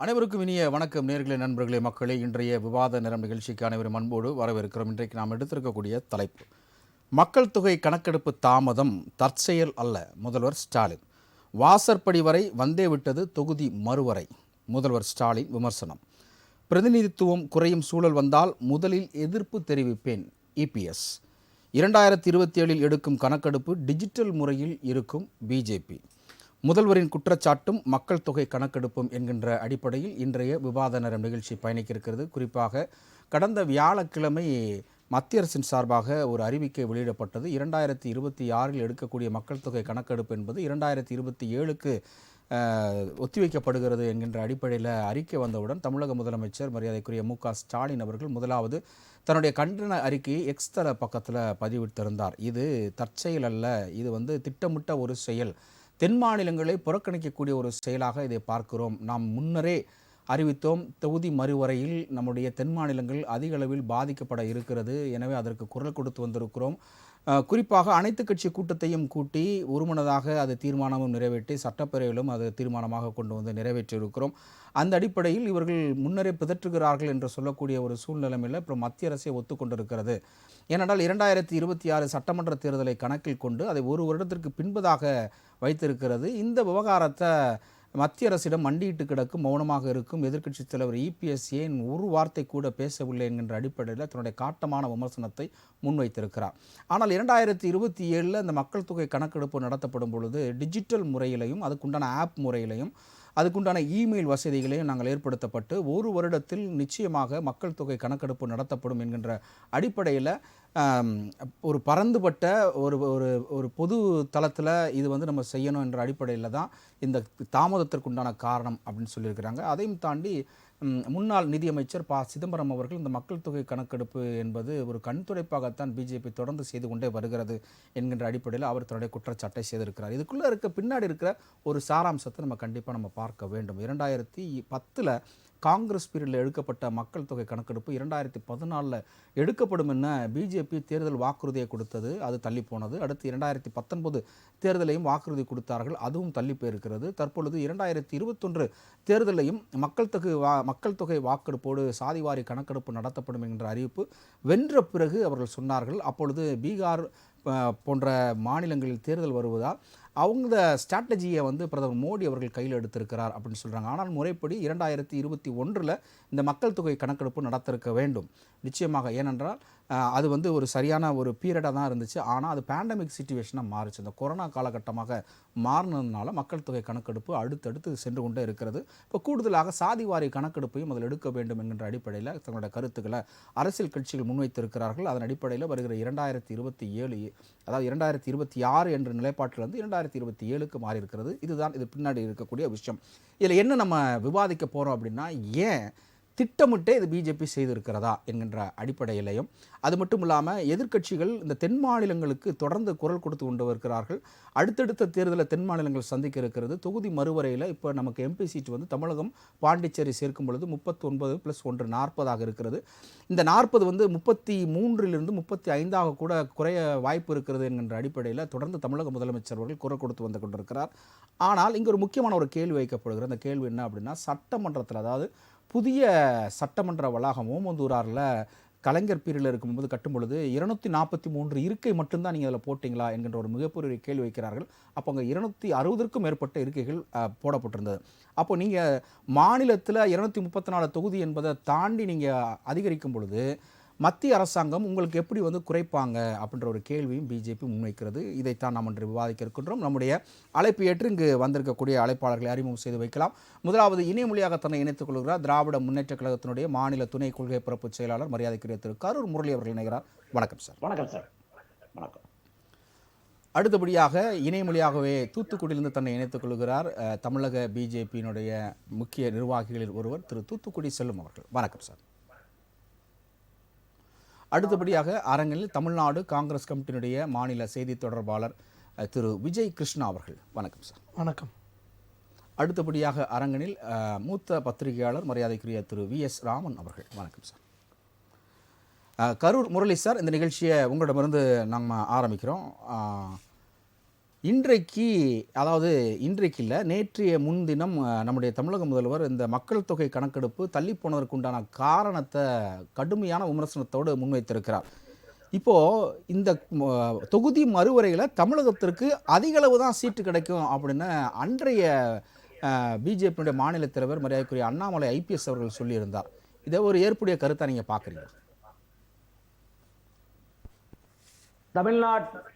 அனைவருக்கும் இனிய வணக்கம் நேர்களே, நண்பர்களே, மக்களே. இன்றைய விவாத நிறம் நிகழ்ச்சிக்கு அனைவரும் அன்போடு வரவேற்கிறோம். இன்றைக்கு நாம் எடுத்திருக்கக்கூடிய தலைப்பு மக்கள் தொகை கணக்கெடுப்பு தாமதம் தற்செயல் அல்ல, முதல்வர் ஸ்டாலின். வாசற்படி வரை வந்தே விட்டது தொகுதி மறுவரை, முதல்வர் ஸ்டாலின் விமர்சனம். பிரதிநிதித்துவம் குறையும் சூழல் வந்தால் முதலில் எதிர்ப்பு தெரிவிப்பேன் இபிஎஸ். 2027 எடுக்கும் கணக்கெடுப்பு டிஜிட்டல் முறையில் இருக்கும் பிஜேபி. முதல்வரின் குற்றச்சாட்டும் மக்கள் தொகை கணக்கெடுப்பும் என்கின்ற அடிப்படையில் இன்றைய விவாத நேரம் நிகழ்ச்சி பயணிக்க இருக்கிறது. குறிப்பாக கடந்த வியாழக்கிழமை மத்திய அரசின் சார்பாக ஒரு அறிவிக்கை வெளியிடப்பட்டது. 2026 எடுக்கக்கூடிய மக்கள் தொகை கணக்கெடுப்பு என்பது 2027க்கு ஒத்திவைக்கப்படுகிறது என்கின்ற அடிப்படையில் அறிக்கை வந்தவுடன் தமிழக முதலமைச்சர் மரியாதைக்குரிய மு.க.ஸ்டாலின் அவர்கள் முதலாவது தன்னுடைய கண்டன அறிக்கையை எக்ஸ் தள பக்கத்தில் பதிவிட்டிருந்தார். இது தற்செயல் அல்ல, இது திட்டமிட்ட ஒரு செயல், தென் மாநிலங்களை புறக்கணிக்கக்கூடிய ஒரு செயலாக இதை பார்க்கிறோம். நாம் முன்னரே அறிவித்தோம், தொகுதி மறுவரையில் நம்முடைய தென் மாநிலங்கள் அதிக அளவில் பாதிக்கப்பட இருக்கிறது. எனவே அதற்கு குரல் கொடுத்து வந்திருக்கிறோம். குறிப்பாக அனைத்து கட்சி கூட்டத்தையும் கூட்டி ஒருமனதாக அது தீர்மானமும் நிறைவேற்றி சட்டப்பேரவையிலும் அது தீர்மானமாக கொண்டு வந்து நிறைவேற்றியிருக்கிறோம். அந்த அடிப்படையில் இவர்கள் முன்னரே பிதற்றுகிறார்கள் என்று சொல்லக்கூடிய ஒரு சூழ்நிலைமையில் அப்புறம் மத்திய அரசை ஒத்துக்கொண்டிருக்கிறது. ஏனென்றால் 2026 சட்டமன்ற தேர்தலை கணக்கில் கொண்டு அதை ஒரு வருடத்திற்கு பின்பதாக வைத்திருக்கிறது. இந்த விவகாரத்தை மத்திய அரசிடம் மண்டியிட்டு கிடக்கும், மௌனமாக இருக்கும் எதிர்க்கட்சித் தலைவர் இபிஎஸ் ஏன் ஒரு வார்த்தை கூட பேசவில்லை என்கின்ற அடிப்படையில் தன்னுடைய காட்டமான விமர்சனத்தை முன்வைத்திருக்கிறார். ஆனால் 2027 இந்த மக்கள் தொகை கணக்கெடுப்பு நடத்தப்படும் பொழுது டிஜிட்டல் முறையிலையும் அதுக்குண்டான ஆப் முறையிலையும் அதுக்குண்டான இமெயில் வசதிகளையும் நாங்கள் ஏற்படுத்தப்பட்டு ஒரு வருடத்தில் நிச்சயமாக மக்கள் தொகை கணக்கெடுப்பு நடத்தப்படும் என்கின்ற அடிப்படையில் ஒரு பரந்துபட்ட ஒரு ஒரு ஒரு பொது தளத்தில் இது நம்ம செய்யணும் என்ற அடிப்படையில் தான் இந்த தாமதத்திற்குண்டான காரணம் அப்படின்னு சொல்லியிருக்கிறாங்க. அதையும் தாண்டி முன்னாள் நிதியமைச்சர் சிதம்பரம் அவர்கள் இந்த மக்கள் தொகை கணக்கெடுப்பு என்பது ஒரு கண்துடைப்பாகத்தான் பிஜேபி தொடர்ந்து செய்து கொண்டே வருகிறது என்கின்ற அடிப்படையில் அவர் தன்னுடைய குற்றச்சாட்டை செய்திருக்கிறார். இதுக்குள்ளே பின்னாடி இருக்கிற ஒரு சாராம்சத்தை நம்ம கண்டிப்பாக பார்க்க வேண்டும். 2010 காங்கிரஸ் பீரியடில் எடுக்கப்பட்ட மக்கள் தொகை கணக்கெடுப்பு 2014 எடுக்கப்படும் என பிஜேபி தேர்தல் வாக்குறுதியை கொடுத்தது, அது தள்ளி போனது. அடுத்து 2019 தேர்தலையும் வாக்குறுதி கொடுத்தார்கள், அதுவும் தள்ளி போயிருக்கிறது. தற்பொழுது 2021 தேர்தலையும் மக்கள் தொகை வாக்கெடுப்போடு சாதிவாரி கணக்கெடுப்பு நடத்தப்படும் என்கின்ற அறிவிப்பு வென்ற பிறகு அவர்கள் சொன்னார்கள். அப்பொழுது பீகார் போன்ற மாநிலங்களில் தேர்தல் வருவதால் அவங்க ஸ்ட்ராட்டஜியை பிரதமர் மோடி அவர்கள் கையில் எடுத்திருக்கிறார் அப்படின்னு சொல்கிறாங்க. ஆனால் முறைப்படி 2021 இந்த மக்கள் தொகை கணக்கெடுப்பு நடத்திருக்க வேண்டும் நிச்சயமாக. ஏனென்றால் அது ஒரு சரியான ஒரு பீரியடாக தான் இருந்துச்சு. ஆனால் அது பேண்டமிக் சிச்சுவேஷனாக மாறிச்சு. இந்த கொரோனா காலகட்டமாக மாறினதுனால மக்கள் தொகை கணக்கெடுப்பு அடுத்தடுத்து சென்று கொண்டே இருக்கிறது. இப்போ கூடுதலாக சாதிவாரி கணக்கெடுப்பையும் அதில் எடுக்க வேண்டும் என்கின்ற அடிப்படையில் தங்களுடைய கருத்துக்களை அரசியல் கட்சிகள் முன்வைத்திருக்கிறார்கள். அதன் அடிப்படையில் வருகிற 2027 அதாவது 2026 என்ற நிலைப்பாட்டிலிருந்து 2027க்கு மாறி இருக்கிறது. இதுதான் இது பின்னாடி இருக்கக்கூடிய விஷயம். இதில் என்ன நம்ம விவாதிக்க போகிறோம் அப்படின்னா, ஏன் திட்டமிட்டே இது பிஜேபி செய்திருக்கிறதா என்கின்ற அடிப்படையிலையும், அது மட்டும் இல்லாமல் எதிர்க்கட்சிகள் இந்த தென் மாநிலங்களுக்கு தொடர்ந்து குரல் கொடுத்து கொண்டு வருகிறார்கள். அடுத்தடுத்த தேர்தலில் தென் மாநிலங்கள் சந்திக்க இருக்கிறது. தொகுதி மறுவரையில் இப்போ நமக்கு எம்பி சீட் தமிழகம் பாண்டிச்சேரி சேர்க்கும் பொழுது 39 + 1 40 இருக்கிறது. இந்த 40 33 35 கூட குறைய வாய்ப்பு இருக்கிறது என்கின்ற அடிப்படையில் தொடர்ந்து தமிழக முதலமைச்சர் அவர்கள் குரல் கொடுத்து வந்து கொண்டிருக்கிறார். ஆனால் இங்கே ஒரு முக்கியமான ஒரு கேள்வி வைக்கப்படுகிறது. அந்த கேள்வி என்ன அப்படின்னா, சட்டமன்றத்தில், அதாவது புதிய சட்டமன்ற வளாகம் ஓமந்தூராரில் கலைஞர் பீரியடில் இருக்கும்போது கட்டும் பொழுது 243 இருக்கை மட்டும்தான் நீங்கள் அதில் போட்டிங்களா என்கின்ற ஒரு மிகப்பெரிய கேள்வி வைக்கிறார்கள். அப்போ அங்கே 260க்கும் மேற்பட்ட இருக்கைகள் போடப்பட்டிருந்தது. அப்போ நீங்கள் மாநிலத்தில் 234 தொகுதி என்பதை தாண்டி நீங்கள் அதிகரிக்கும் பொழுது மத்திய அரசாங்கம் உங்களுக்கு எப்படி குறைப்பாங்க அப்படின்ற ஒரு கேள்வியும் பிஜேபி முன்வைக்கிறது. இதைத்தான் நாம் இன்று விவாதிக்க இருக்கின்றோம். நம்முடைய அழைப்பு ஏற்று இங்கு வந்திருக்கக்கூடிய அழைப்பாளர்களை அறிமுகம் செய்து வைக்கலாம். முதலாவது இணையமொழியாக தன்னை இணைத்துக் கொள்கிறார் திராவிட முன்னேற்ற கழகத்தினுடைய மாநில துணை கொள்கை பரப்பு செயலாளர் மரியாதைக்குரிய திரு கரூர் முரளி அவர்கள் இணைகிறார். வணக்கம் சார். வணக்கம் சார். வணக்கம். அடுத்தபடியாக இணையமொழியாகவே தூத்துக்குடியிலிருந்து தன்னை இணைத்துக் கொள்கிறார் தமிழக பிஜேபியினுடைய முக்கிய நிர்வாகிகளில் ஒருவர் திரு தூத்துக்குடி செல்லும் அவர்கள். வணக்கம் சார். அடுத்தபடியாக அரங்கில் தமிழ்நாடு காங்கிரஸ் கமிட்டியினுடைய மாநில செய்தி தொடர்பாளர் திரு விஜய் கிருஷ்ணா அவர்கள். வணக்கம் சார். வணக்கம். அடுத்தபடியாக அரங்கனில் மூத்த பத்திரிகையாளர் மரியாதைக்குரிய திரு வி.எஸ். ராமன் அவர்கள். வணக்கம் சார். கரூர் முரளி சார், இந்த நிகழ்ச்சியை உங்களிடமிருந்து நம்ம ஆரம்பிக்கிறோம். இன்றைக்கு அதாவது இன்றைக்கு இல்லை, நேற்றைய முன்தினம் நம்முடைய தமிழக முதல்வர் இந்த மக்கள் தொகை கணக்கெடுப்பு தள்ளி போனதற்கு உண்டான காரணத்தை கடுமையான விமர்சனத்தோடு முன்வைத்திருக்கிறார். இப்போது இந்த தொகுதி மறுவரையில் தமிழகத்திற்கு அதிகளவு தான் சீட்டு கிடைக்கும் அப்படின்னு அன்றைய பிஜேபியினுடைய மாநில தலைவர் மரியாதைக்குரிய அண்ணாமலை ஐபிஎஸ் அவர்கள் சொல்லியிருந்தார். இதை ஒரு ஏற்புடைய கருத்தை நீங்கள் பார்க்குறீங்க?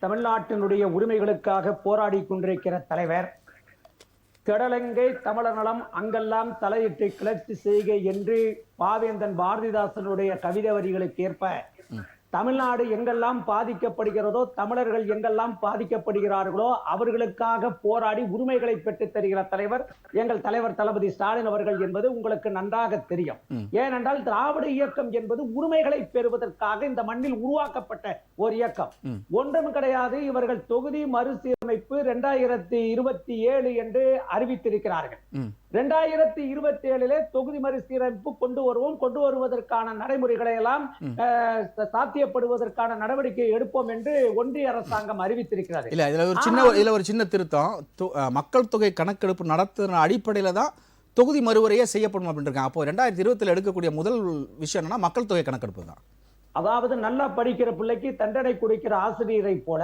தமிழ்நாட்டினுடைய உரிமைகளுக்காக போராடி கொண்டிருக்கிற தலைவர், கடலங்கை தமிழர் நலம் அங்கெல்லாம் தலையிட்டு கிளர்ச்சி செய்க என்று பாவேந்தன் பாரதிதாசனுடைய கவிதை வரிகளுக்கு ஏற்ப தமிழ்நாடு எங்கெல்லாம் பாதிக்கப்படுகிறதோ, தமிழர்கள் எங்கெல்லாம் பாதிக்கப்படுகிறார்களோ அவர்களுக்காக போராடி உரிமைகளை பெற்றுத் தருகிற தலைவர் எங்கள் தலைவர் தளபதி ஸ்டாலின் அவர்கள் என்பது உங்களுக்கு நன்றாக தெரியும். ஏனென்றால் திராவிட இயக்கம் என்பது உரிமைகளை பெறுவதற்காக இந்த மண்ணில் உருவாக்கப்பட்ட ஒரு இயக்கம். ஒன்றும் கிடையாது. இவர்கள் தொகுதி மறுசீரமைப்பு 2027 என்று அறிவித்திருக்கிறார்கள். 2027 தொகுதி மறுசீரமைப்பு கொண்டு வருவதற்கான நடைமுறைகளை எல்லாம் சாத்தியப்படுவதற்கான நடவடிக்கை எடுப்போம் என்று ஒன்றிய அரசாங்கம் அறிவித்திருக்கிறது. இல்ல, இதுல ஒரு சின்ன திருத்தம். மக்கள் தொகை கணக்கெடுப்பு நடத்துற அடிப்படையில தான் தொகுதி மறுவரையே செய்யப்படும் அப்படின்னு இருக்காங்க. அப்போ 2020 எடுக்கக்கூடிய முதல் விஷயம் என்னன்னா மக்கள் தொகை கணக்கெடுப்பு தான். அதாவது நல்லா படிக்கிற பிள்ளைக்கு தண்டனை கொடுக்கிற ஆசிரியரை போல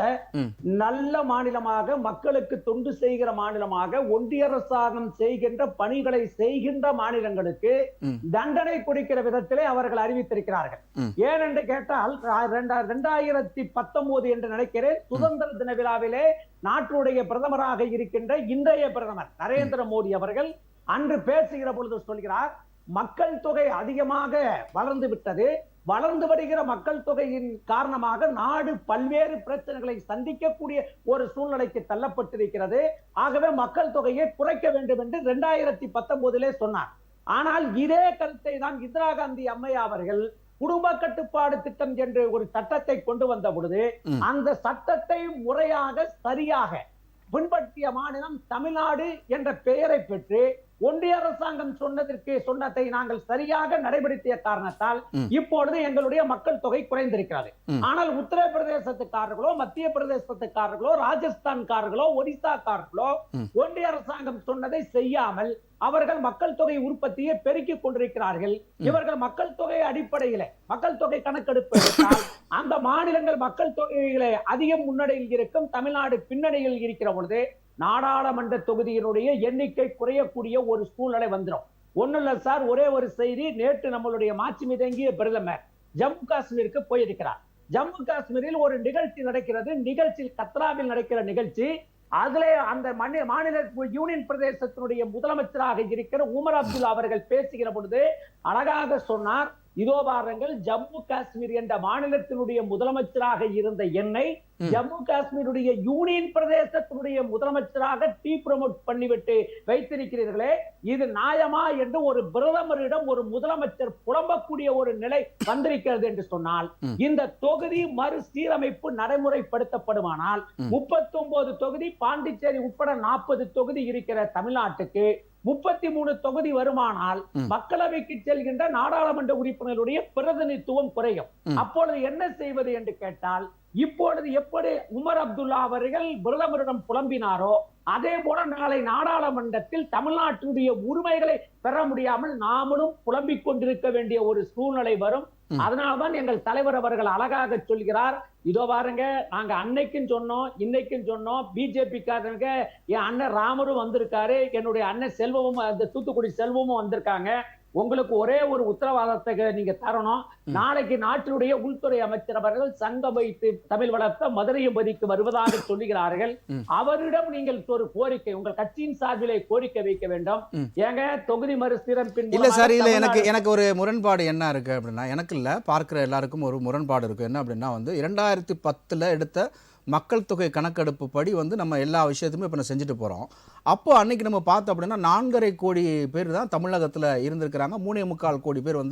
நல்ல மாநிலமாக, மக்களுக்கு தொண்டு செய்கிற மாநிலமாக, ஒன்றிய அரசாங்கம் செய்கின்ற பணிகளை செய்கின்ற மாநிலங்களுக்கு தண்டனை கொடுக்கிற விதத்திலே அவர்கள் அறிவித்திருக்கிறார்கள். ஏனென்று கேட்டால் 2019 என்று நினைக்கிறேன், சுதந்திர தின விழாவிலே நாட்டுடைய பிரதமராக இருக்கின்ற இன்றைய பிரதமர் நரேந்திர மோடி அவர்கள் அன்று பேசுகிற பொழுது சொல்கிறார், மக்கள் தொகை அதிகமாக வளர்ந்து விட்டது. வளர்ந்து வருகிற மக்கள் தொகையின் காரணமாக நாடு பல்வேறு பிரச்சனைகளை சந்திக்கக்கூடிய ஒரு சூழ்நிலைக்கு தள்ளப்பட்டிருக்கிறது. ஆகவே மக்கள் தொகையை குறைக்க வேண்டும் என்று 2019 சொன்னார். ஆனால் இதே கருத்தை தான் இந்திரா காந்தி அம்மையா அவர்கள் குடும்ப கட்டுப்பாடு திட்டம் என்று ஒரு சட்டத்தை கொண்டு வந்த பொழுது அந்த சட்டத்தை முறையாக சரியாக பின்பற்றிய மாநிலம் தமிழ்நாடு என்ற பெயரை பெற்று ஒன்றிய அரசாங்கம் சொன்னதை நாங்கள் சரியாக நடைபெறுத்திய காரணத்தால் இப்பொழுது எங்களுடைய மக்கள் தொகை குறைந்திருக்கிறது. ஆனால் உத்தரப்பிரதேசத்துக்காரர்களோ, மத்திய பிரதேசத்துக்காரர்களோ, ராஜஸ்தான்காரர்களோ, ஒடிசாக்காரர்களோ ஒன்றிய அரசாங்கம் சொன்னதை செய்யாமல் அவர்கள் மக்கள் தொகை உற்பத்தியை பெருக்கிக் கொண்டிருக்கிறார்கள். இவர்கள் மக்கள் தொகை அடிப்படையில மக்கள் தொகை கணக்கெடுப்பு எடுத்தால் அந்த மாநிலங்கள் மக்கள் தொகையிலே அதிகம் முன்னணியில் இருக்கும், தமிழ்நாடு பின்னணியில் இருக்கிற பொழுது நாடாளுமன்ற தொகுதியினுடைய எண்ணிக்கை குறையக்கூடிய ஒரு சூழ்நிலை வந்துடும். ஒண்ணு இல்ல சார், ஒரே ஒரு செய்தி. நேற்று நம்மளுடைய மாட்சி மிதங்கிய பிரதமர் ஜம்மு காஷ்மீருக்கு போயிருக்கிறார். ஜம்மு காஷ்மீரில் ஒரு நிகழ்ச்சி நடக்கிறது. நிகழ்ச்சியில் கத்ராவில் நடக்கிற நிகழ்ச்சி. அதிலே அந்த மாநில யூனியன் பிரதேசத்தினுடைய முதலமைச்சராக இருக்கிற உமர் அப்துல்லா அவர்கள் பேசுகிற பொழுது அழகாக சொன்னார், இதோ பாருங்கள், ஜம்மு காஷ்மீர் என்ற மாநிலத்தினுடைய முதலமைச்சராக இருந்த என்னை ஜம்மு காஷ்மீருடைய யூனியன் பிரதேசத்தினுடைய முதலமைச்சராக ப்ரமோட் பண்ணிவிட்டு வைத்திருக்கிறீர்களே, இது நியாயமா என்று ஒரு பிரதமரிடம் ஒரு முதலமைச்சர் புலம்பக்கூடிய ஒரு நிலை வந்திருக்கிறது என்று சொன்னால், இந்த தொகுதி மறுசீரமைப்பு நடைமுறைப்படுத்தப்படுமானால் 39 தொகுதி, பாண்டிச்சேரி உட்பட 40 தொகுதி இருக்கிற தமிழ்நாட்டுக்கு 33 தொகுதி வருமானால் மக்களவைக்கு செல்கின்ற நாடாளுமன்ற உறுப்பினருடைய பிரதிநிதித்துவம் குறையும். அப்பொழுது என்ன செய்வது என்று கேட்டால், இப்பொழுது எப்படி உமர் அப்துல்லா அவர்கள் பிரதமரிடம் புலம்பினாரோ அதே போல நாளை நாடாளுமன்றத்தில் தமிழ்நாட்டுடைய உரிமைகளை பெற முடியாமல் நாமளும் புலம்பிக் கொண்டிருக்க வேண்டிய ஒரு சூழ்நிலை வரும். அதனால்தான் எங்கள் தலைவர் அவர்கள் அழகாக சொல்கிறார், இதோ பாருங்க, நாங்க அன்னைக்கும் சொன்னோம், இன்னைக்கும் சொன்னோம், பிஜேபி காரங்க என் அண்ணன் ராமரும் வந்திருக்காரு, என்னுடைய அண்ணன் செல்வமும், அந்த தூத்துக்குடி செல்வமும் வந்திருக்காங்க. உங்களுக்கு ஒரே ஒரு உத்தரவாதத்தை நீங்க தரணும். நாளைக்கு நாட்டினுடைய உள்துறை அமைச்சர் அவர்கள் சங்கம் வைத்து தமிழ் வளர்த்த மதுரையம்பதிக்கு வருவதாக சொல்லுகிறார்கள். அவரிடம் நீங்கள் ஒரு கோரிக்கை, உங்கள் கட்சியின் சார்பிலே கோரிக்கை வைக்க வேண்டும். ஏங்க தொகுதி மறுசீரமைப்பின் இல்ல சார், இல்ல எனக்கு ஒரு முரண்பாடு என்ன இருக்கு அப்படின்னா, எனக்கு இல்ல, பார்க்கிற எல்லாருக்கும் ஒரு முரண்பாடு இருக்கு. என்ன அப்படின்னா 2010 எடுத்த மக்கள் தொகை கணக்கெடுப்பு படி நம்ம எல்லா விஷயத்தையுமே இப்போ செஞ்சுட்டு போகிறோம். அப்போ அன்னைக்கு நம்ம பார்த்தோம் அப்படின்னா 4.5 கோடி பேர் தான் தமிழகத்தில் இருந்திருக்கிறாங்க. 3.25 கோடி பேர்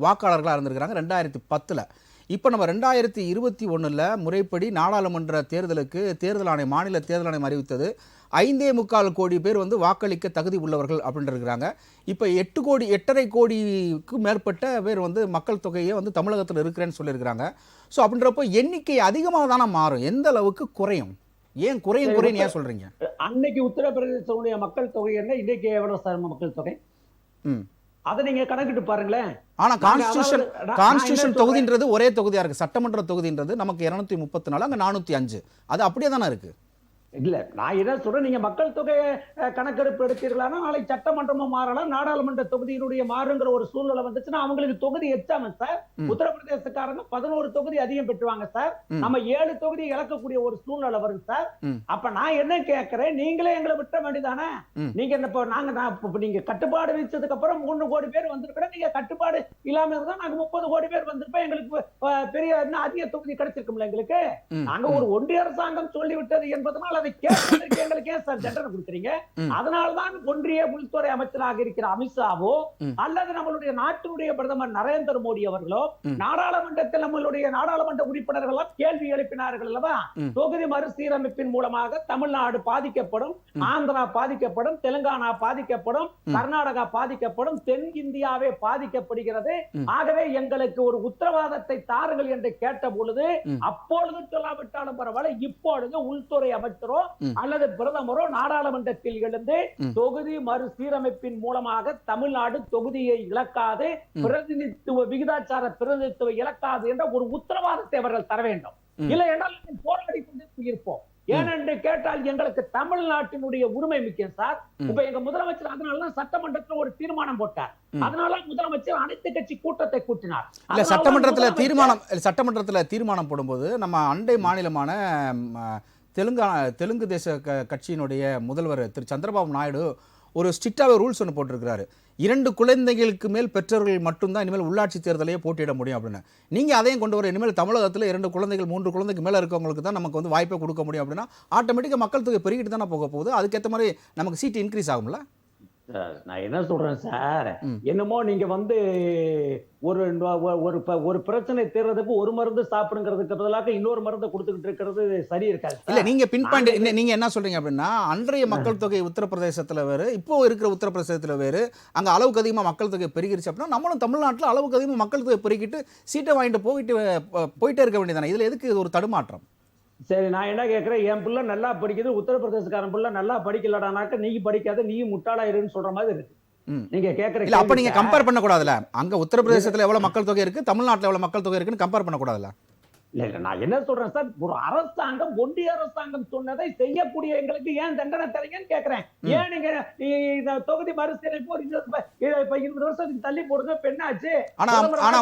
வாக்காளர்களாக இருந்திருக்கிறாங்க 2010. இப்போ நம்ம 2021 முறைப்படி நாடாளுமன்ற தேர்தலுக்கு தேர்தல் ஆணையம், மாநில தேர்தல் ஆணையம் அறிவித்தது 5.25 கோடி பேர் வாக்களிக்க தகுதி உள்ளவர்கள் அப்படின்ட்டு இருக்கிறாங்க. இப்போ 8.5 கோடிக்கு மேற்பட்ட பேர் மக்கள் தொகையை தமிழகத்தில் இருக்கிறேன்னு சொல்லியிருக்கிறாங்க. ஸோ அப்படின்றப்போ எண்ணிக்கை அதிகமாக தானே மாறும், எந்த அளவுக்கு குறையும்? ஏன் குறையும் ஏன் சொல்றீங்க? அன்னைக்கு உத்தரப்பிரதேசனுடைய மக்கள் தொகை என்ன, இன்னைக்கு எவ்வளவு சார் மக்கள் தொகை? அதை நீங்க கணக்கிட்டு பாருங்களேன். ஆனா கான்ஸ்டிடியூஷன் தொகுதின்றது ஒரே தொகுதியா இருக்கு. சட்டமன்ற தொகுதின்றது நமக்கு 234, அங்க 405. அது அப்படியே தானே இருக்கு. இல்ல, நான் என்ன சொல்றேன், நீங்க மக்கள் தொகை கணக்கெடுப்பு எடுத்தீர்களானா நாளைக்கு சட்டமன்றமும் மாறலாம், நாடாளுமன்ற தொகுதியினுடைய மாறுங்கிற ஒரு சூழ்நிலை வந்துச்சுன்னா அவங்களுக்கு தொகுதி எச்சாம சார். உத்தரப்பிரதேசக்காரங்க 11 தொகுதி அதிகம் பெற்றுவாங்க சார். நம்ம 7 தொகுதி இழக்கக்கூடிய ஒரு சூழ்நிலை வரும் சார். அப்ப நான் என்ன கேட்கிறேன், நீங்களே எங்களை விட்ட வேண்டியதானே? நீங்க நீங்க கட்டுப்பாடு விதிச்சதுக்கு அப்புறம் 3 கோடி பேர் வந்திருக்கோம். நீங்க கட்டுப்பாடு இல்லாம இருந்தா நாங்க 30 கோடி பேர் வந்திருப்போம். எங்களுக்கு பெரிய அதிக தொகுதி கிடைச்சிருக்கும்ல எங்களுக்கு. நாங்க ஒரு ஒன்றிய அரசாங்கம் சொல்லிவிட்டது என்பதனால் அதை எங்களுக்கு ஏன் சார் தண்டனை கொடுக்குறீங்க? அதனால்தான் ஒன்றிய உள்துறை அமைச்சராக இருக்கிற அமித்ஷாவோ அல்லது நம்மளுடைய நாட்டினுடைய பிரதமர் நரேந்திர மோடி அவர்களோ நாடாளுமன்றத்தில் நம்மளுடைய நாடாளுமன்ற உறுப்பினர்கள் கேள்வி எழுப்பினார்கள் அல்லவா? தொகுதி மறுசீரமைப்பின் மூலமாக தமிழ்நாடு பாதிக்கப்படும், ஆந்திரா பாதிக்கப்படும், தெலுங்கானா பாதிக்கப்படும், கர்நாடகா பாதிக்கப்படும், தென் இந்தியாவே பாதிக்கப்படுகிறது. ஆகவே எங்களுக்கு ஒரு உத்தரவாதத்தை தாருங்கள் என்று கேட்ட பொழுது, அப்பொழுது சொல்லாவிட்டாலும் பரவாயில்ல, இப்பொழுது உள்துறை அமைச்சரோ அல்லது பிரதமரோ நாடாளுமன்றத்தில் எழுந்து தொகுதி மறுசீரமைப்பின் மூலமாக தமிழ்நாடு தொகுதியை இழக்காது, பிரதிநிதித்துவ விகிதாச்சார பிரதிநிதித்துவ இழக்காது என்ற ஒரு உத்தரவாதத்தை அவர்கள் தர வேண்டும். இல்லை என்றால் போராடி கொண்டு இருப்போம். ஏனென்று கேட்டால் எங்களுக்கு தமிழ்நாட்டினுடைய உரிமை முக்கியம் சார். இப்ப எங்க முதலமைச்சர் அதனாலதான் சட்டமன்றத்தில் ஒரு தீர்மானம் போட்டார். அதனால முதலமைச்சர் அனைத்து கட்சி கூட்டத்தை கூட்டினார். இல்ல, சட்டமன்றத்துல தீர்மானம் போடும்போது நம்ம அண்டை மாநிலமான தெலுங்கு தேச கட்சியினுடைய முதல்வர் திரு சந்திரபாபு நாயுடு ஒரு ஸ்ட்ரிக்டாக ரூல்ஸ் ஒன்று போட்டிருக்கிறாரு. 2 குழந்தைகளுக்கு மேல் பெற்றோர்கள் மட்டும்தான் இனிமேல் உள்ளாட்சி தேர்தலையே போட்டியிட முடியும் அப்படின்னு. நீங்கள் அதையும் கொண்டு வர, இனிமேல் தமிழகத்தில் 2 குழந்தைகள் 3 குழந்தைக்கு மேலே இருக்கவங்களுக்கு தான் நமக்கு வந்து வாய்ப்பை கொடுக்க முடியும் அப்படின்னா ஆட்டோமேட்டிக்காக மக்கள் தொகை பெருகிட்டு தானே போக போகுது. அதுக்கேற்ற மாதிரி நமக்கு சீட்டு இன்க்ரீஸ் ஆகும்ல. நான் என்ன சொல்றேன் சார், என்னமோ நீங்க வந்து ஒரு பிரச்சனை தீர்றதுக்கு ஒரு மருந்து சாப்பிடுங்கிறதுக்கு பதிலாக இன்னொரு மருந்து கொடுத்துக்கிட்டு இருக்கிறது சரி இருக்காது. இல்ல, நீங்க பின் பாயிண்ட் நீங்க என்ன சொல்றீங்க அப்படின்னா, அன்றைய மக்கள் தொகை உத்தரப்பிரதேசத்துல வேறு, இப்போ இருக்கிற உத்தரப்பிரதேசத்துல வேறு, அங்க அளவுக்கு அதிகமாக மக்கள் தொகை பெருகிருச்சு அப்படின்னா நம்மளும் தமிழ்நாட்டில் அளவுக்கு அதிகமாக மக்கள் தொகை பெருகிட்டு சீட்டை வாங்கிட்டு போயிட்டே இருக்க வேண்டியதானே. இதுல எதுக்கு ஒரு தடுமாற்றம்? சரி, நான் என்ன கேட்கிறேன், என் பிள்ளை நல்லா படிக்குது, உத்தரப்பிரதேசக்காரன் பிள்ளை நல்லா படிக்கலடானாக்க நீ படிக்காத, நீ முட்டாளா இருன்னு சொல்ற மாதிரி இருக்கு. நீங்க கேக்குற இல்ல, அப்ப நீங்க கம்பேர் பண்ண கூடாதுல. அங்க உத்தரப்பிரதேசத்துல எவ்வளவு மக்கள் தொகை இருக்கு, தமிழ்நாட்டுல எவ்வளவு மக்கள் தொகை இருக்குன்னு கம்பேர் பண்ண கூடாதுல. இல்ல, நான் என்ன சொல்றேன் சார், ஒரு அரசாங்கம், ஒன்றிய அரசாங்கம் சொன்னதை செய்யக்கூடிய எங்களுக்கு ஏன் தண்டனை தரீங்கன்னு கேட்கிறேன். ஏன் நீங்க தொகுதி மறுசீரமைப்பு 20 வருஷத்துக்கு தள்ளி போடுங்க, பெண்ணாச்சு. ஆனா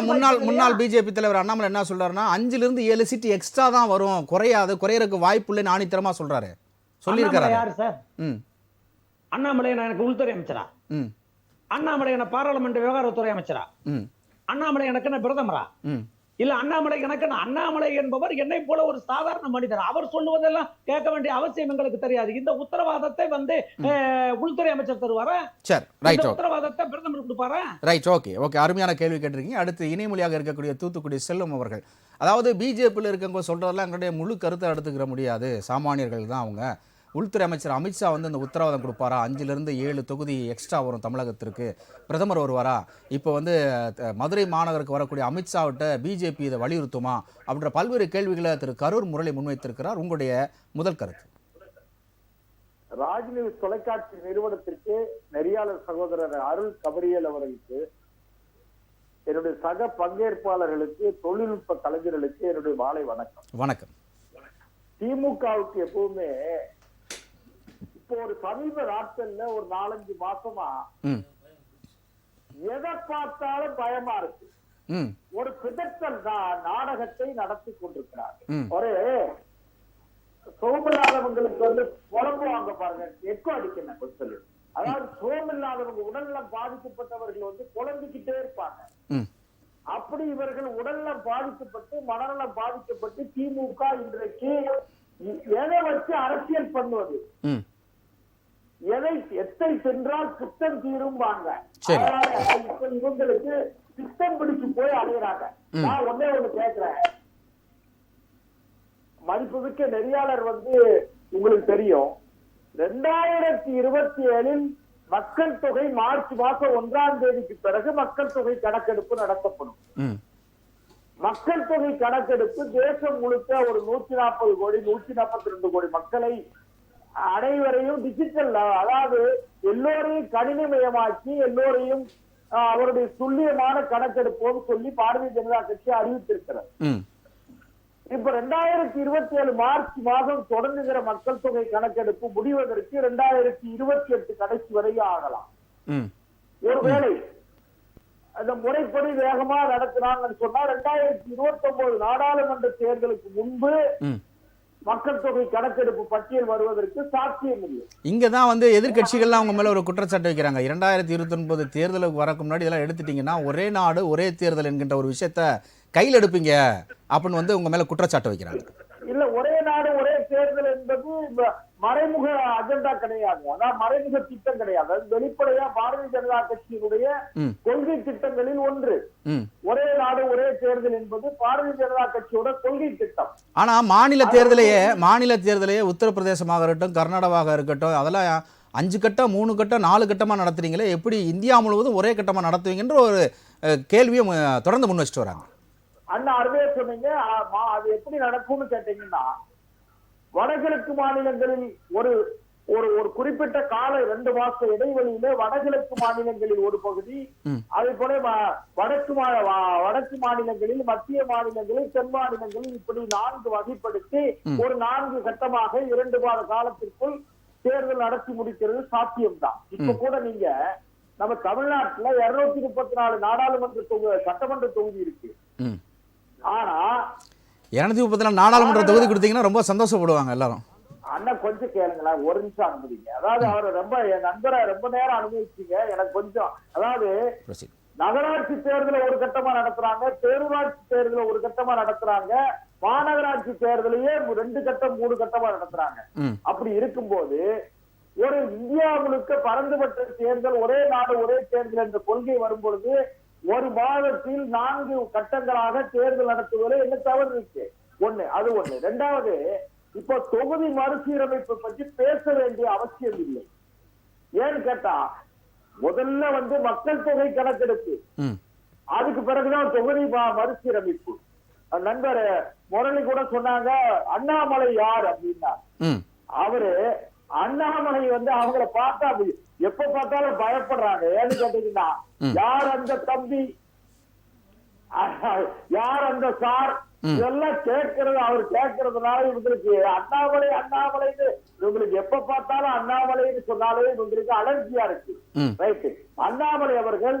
முன்னாள் பிஜேபி தலைவர் அண்ணாமலை என்ன சொல்றாருன்னா, 5 இருந்து 7 சீட் எக்ஸ்ட்ரா தான் வரும், குறையறதுக்கு வாய்ப்பு இல்லைன்னு ஆணித்தரமா சொல்றாரு. சொல்லியிருக்காரு. யாரு சார் அண்ணாமலை? எனக்கு உள்துறை அமைச்சரா? அண்ணாமலை என்ன பாராளுமன்ற விவகாரத்துறை அமைச்சரா? அண்ணாமலை எனக்கு என்ன பிரதமரா? இல்ல, அண்ணாமலை எனக்கு அண்ணாமலை என்பவர் என்னை போல ஒரு சாதாரண மனிதர். அவர் சொல்லுவதெல்லாம் கேட்க வேண்டிய அவசியம் எங்களுக்கு தெரியாது. இந்த உத்தரவாதத்தை வந்து உள்துறை அமைச்சர் தருவாரா? உத்தரவாதத்தை பிரதமர் கொடுப்பாரா? Right, okay. அருமையான கேள்வி கேட்டிருக்கீங்க. அடுத்து இணைமொழியாக இருக்கக்கூடிய தூத்துக்குடி செல்வம் அவர்கள், அதாவது பிஜேபியில் இருக்கவங்க சொல்றதெல்லாம் எங்களுடைய முழு கருத்தை எடுத்துக்கிற முடியாது, சாமானியர்கள் தான் அவங்க. உள்துறை அமைச்சர் அமித்ஷா வந்து இந்த உத்தரவாதம் கொடுப்பாரா, 5லிருந்து 7 தொகுதி எக்ஸ்ட்ரா வரும் தமிழகத்திற்கு, பிரதமர் வருவாரா, இப்போ வந்து மதுரை மாநகருக்கு வரக்கூடிய அமித்ஷாவிட்ட பிஜேபி இதை வலியுறுத்துமா அப்படின்ற பல்வேறு கேள்விகளை திரு கரூர் முரளி முன்வைத்திருக்கிறார். உங்களுடைய முதல் கருத்து? ராஜ் நியூஸ் தொலைக்காட்சி நிறுவனத்திற்கு நெறியாளர் சகோதரர் அருள் கபரியல் அவர்களுக்கு, என்னுடைய சக பங்கேற்பாளர்களுக்கு, தொழில்நுட்ப கலைஞர்களுக்கு என்னுடைய மாலை வணக்கம். வணக்கம். திமுகவுக்கு எப்பவுமே ஒரு சமீப நாட்கள்ல ஒரு 4-5 மாசமா எதை பார்த்தாலும் பயமா இருக்கு. ஒரு பிதற்றல் நாடகத்தை நடத்தி கொண்டிருக்கிறார். ஒரு சோமில்லாதவங்களுக்கு வந்து புலம்புவாங்க பாருங்க, எக்கோ அடிக்கணும் சொல்லு. அதாவது சோமில்லாதவங்க, உடல்நலம் பாதிக்கப்பட்டவர்கள் வந்து புலம்பிக்கிட்டே இருப்பாங்க. அப்படி இவர்கள் உடல்நலம் பாதிக்கப்பட்டு மனநலம் பாதிக்கப்பட்டு திமுக இன்றைக்கு எதை வச்சு அரசியல் பண்ணுவது, எத்தை சென்றால் குத்தம் தீரும் வாங்க. இப்ப இவங்களுக்கு சித்தம் பிடிச்சு போய் அடைகிறாங்க. நான் ஒன்னே ஒண்ணு கேட்கிறேன், மதிப்புமிக்க நெறியாளர் வந்து உங்களுக்கு தெரியும், 2027 மக்கள் தொகை மார்ச் மாசம் 1ஆம் தேதிக்கு பிறகு மக்கள் தொகை கணக்கெடுப்பு நடத்தப்படும். மக்கள் தொகை கணக்கெடுப்பு தேசம் முழுக்க ஒரு 140 கோடி 142 கோடி மக்களை அனைவரையும் டிஜிட்டல், அதாவது எல்லோரையும் கணினிமயமாக்கி எல்லோரையும் அவருடைய துல்லியமான கணக்கெடுப்போம் சொல்லி பாரதிய ஜனதா கட்சி அறிவித்திருக்கிறது. இப்ப 2027 மார்ச் மாதம் தொடங்குகிற மக்கள் தொகை கணக்கெடுப்பு முடிவதற்கு 2028 கடைசி வரையும் ஆகலாம். ஒருவேளை அந்த முறைப்படி வேகமா நடத்தினாங்கன்னு சொன்னா 2029 நாடாளுமன்ற தேர்தலுக்கு முன்பு மக்கள் தொகை கணக்கெடுப்பு பட்டியல் வருவதற்கு சாத்தியம் இல்லை. இங்கதான் வந்து எதிர்கட்சிகள்லாம் அவங்க மேல ஒரு குற்றச்சாட்டு வைக்கிறாங்க. 2029 தேர்தலுக்கு வரக்கு முன்னாடி இதெல்லாம் எடுத்துட்டீங்கன்னா ஒரே நாடு ஒரே தேர்தல் என்கின்ற ஒரு விஷயத்த கையில் எடுப்பீங்க அப்படின்னு வந்து உங்க மேல குற்றச்சாட்டு வைக்கிறாங்க. இல்ல, ஒரே நாடு ஒரே தேர்தல் என்பது மறைமுக அஜெண்டா கிடையாது, அதான் மறைமுக திட்டம் கிடையாது. அது வெளிப்படையா பாரதிய ஜனதா கட்சியினுடைய கொள்கை திட்டங்களில் ஒன்று. ஒரே நாடு ஒரே தேர்தல் என்பது பாரதிய ஜனதா கட்சியோட கொள்கை திட்டம். ஆனா மாநில தேர்தலையே உத்தரப்பிரதேசமாக இருக்கட்டும், கர்நாடகாவாக இருக்கட்டும், அதெல்லாம் 5 கட்டம் 3 கட்டம் 4 கட்டமா நடத்துறீங்களே, எப்படி இந்தியா முழுவதும் ஒரே கட்டமா நடத்துவீங்கன்ற ஒரு கேள்வியை தொடர்ந்து முன் வச்சுட்டு வராங்க. அண்ணா அருமையா சொன்னீங்க. அது எப்படி நடக்கும்னு கேட்டீங்கன்னா, வடகிழக்கு மாநிலங்களில் ஒரு ஒரு குறிப்பிட்ட கால 2 மாச இடைவெளியில வடகிழக்கு மாநிலங்களில் ஒரு பகுதி, அதே போல வடக்கு மாநிலங்களில், மத்திய மாநிலங்களில், தென் மாநிலங்களில் இப்படி 4 வகைப்படுத்தி ஒரு 4 கட்டமாக 2 மாத காலத்திற்குள் தேர்தல் நடத்தி முடிக்கிறது சாத்தியம்தான். இப்ப கூட நீங்க நம்ம தமிழ்நாட்டுல 234 நாடாளுமன்ற சட்டமன்ற தொகுதி இருக்கு. ஆனா 234 நாடாளுமன்ற தொகுதி கொடுத்தீங்கன்னா ரொம்ப சந்தோஷப்படுவாங்க எல்லாரும். அண்ணா கொஞ்சம் கேளுங்களேன், ஒரு நிமிஷம் அனுமதிங்க. அதாவது அவர் என் நண்பரை ரொம்ப நேரம் அனுபவிச்சீங்க, எனக்கு கொஞ்சம். அதாவது நகராட்சி தேர்தலை ஒரு கட்டமா நடத்துறாங்க, பேரூராட்சி தேர்தலை ஒரு கட்டமா நடத்துறாங்க, மாநகராட்சி தேர்தலையே 2 கட்டம் 3 கட்டமா நடத்துறாங்க. அப்படி இருக்கும்போது ஒரு இந்தியா முழுக்க பரந்துபட்ட தேர்தல், ஒரே நாடு ஒரே தேர்தல் என்ற கொள்கை வரும்பொழுது ஒரு மாதத்தில் 4 கட்டங்களாக தேர்தல் நடத்துவதில் என்ன தவறு இருக்கு? அது ஒண்ணு. 2வது, இப்போ தொகுதி மறுசீரமைப்பு பற்றி பேச வேண்டிய அவசியம் இல்லை. ஏன்னு கேட்டா, முதல்ல மக்கள் தொகை கணக்கெடுப்பு, அதுக்கு பிறகுதான் தொகுதி மறுசீரமைப்பு. நண்பர் முரளி கூட சொன்னாங்க, அண்ணாமலை யார் அப்படின்னா, அவரு அண்ணாமலை அவங்கள பார்த்தா எப்ப பார்த்தாலும் பயப்படுறாங்க. ஏன்னு கேட்டீங்கன்னா, யார் அந்த தம்பி, யார் அந்த சார், இதெல்லாம் கேட்கறது, அவர் கேட்கறதுனால இவங்களுக்கு அண்ணாமலை இவங்களுக்கு எப்ப பார்த்தாலும் அண்ணாமலைன்னு சொன்னாலே இவங்களுக்கு அலர்ஜியா இருக்கு. ரைட்டு. அண்ணாமலை அவர்கள்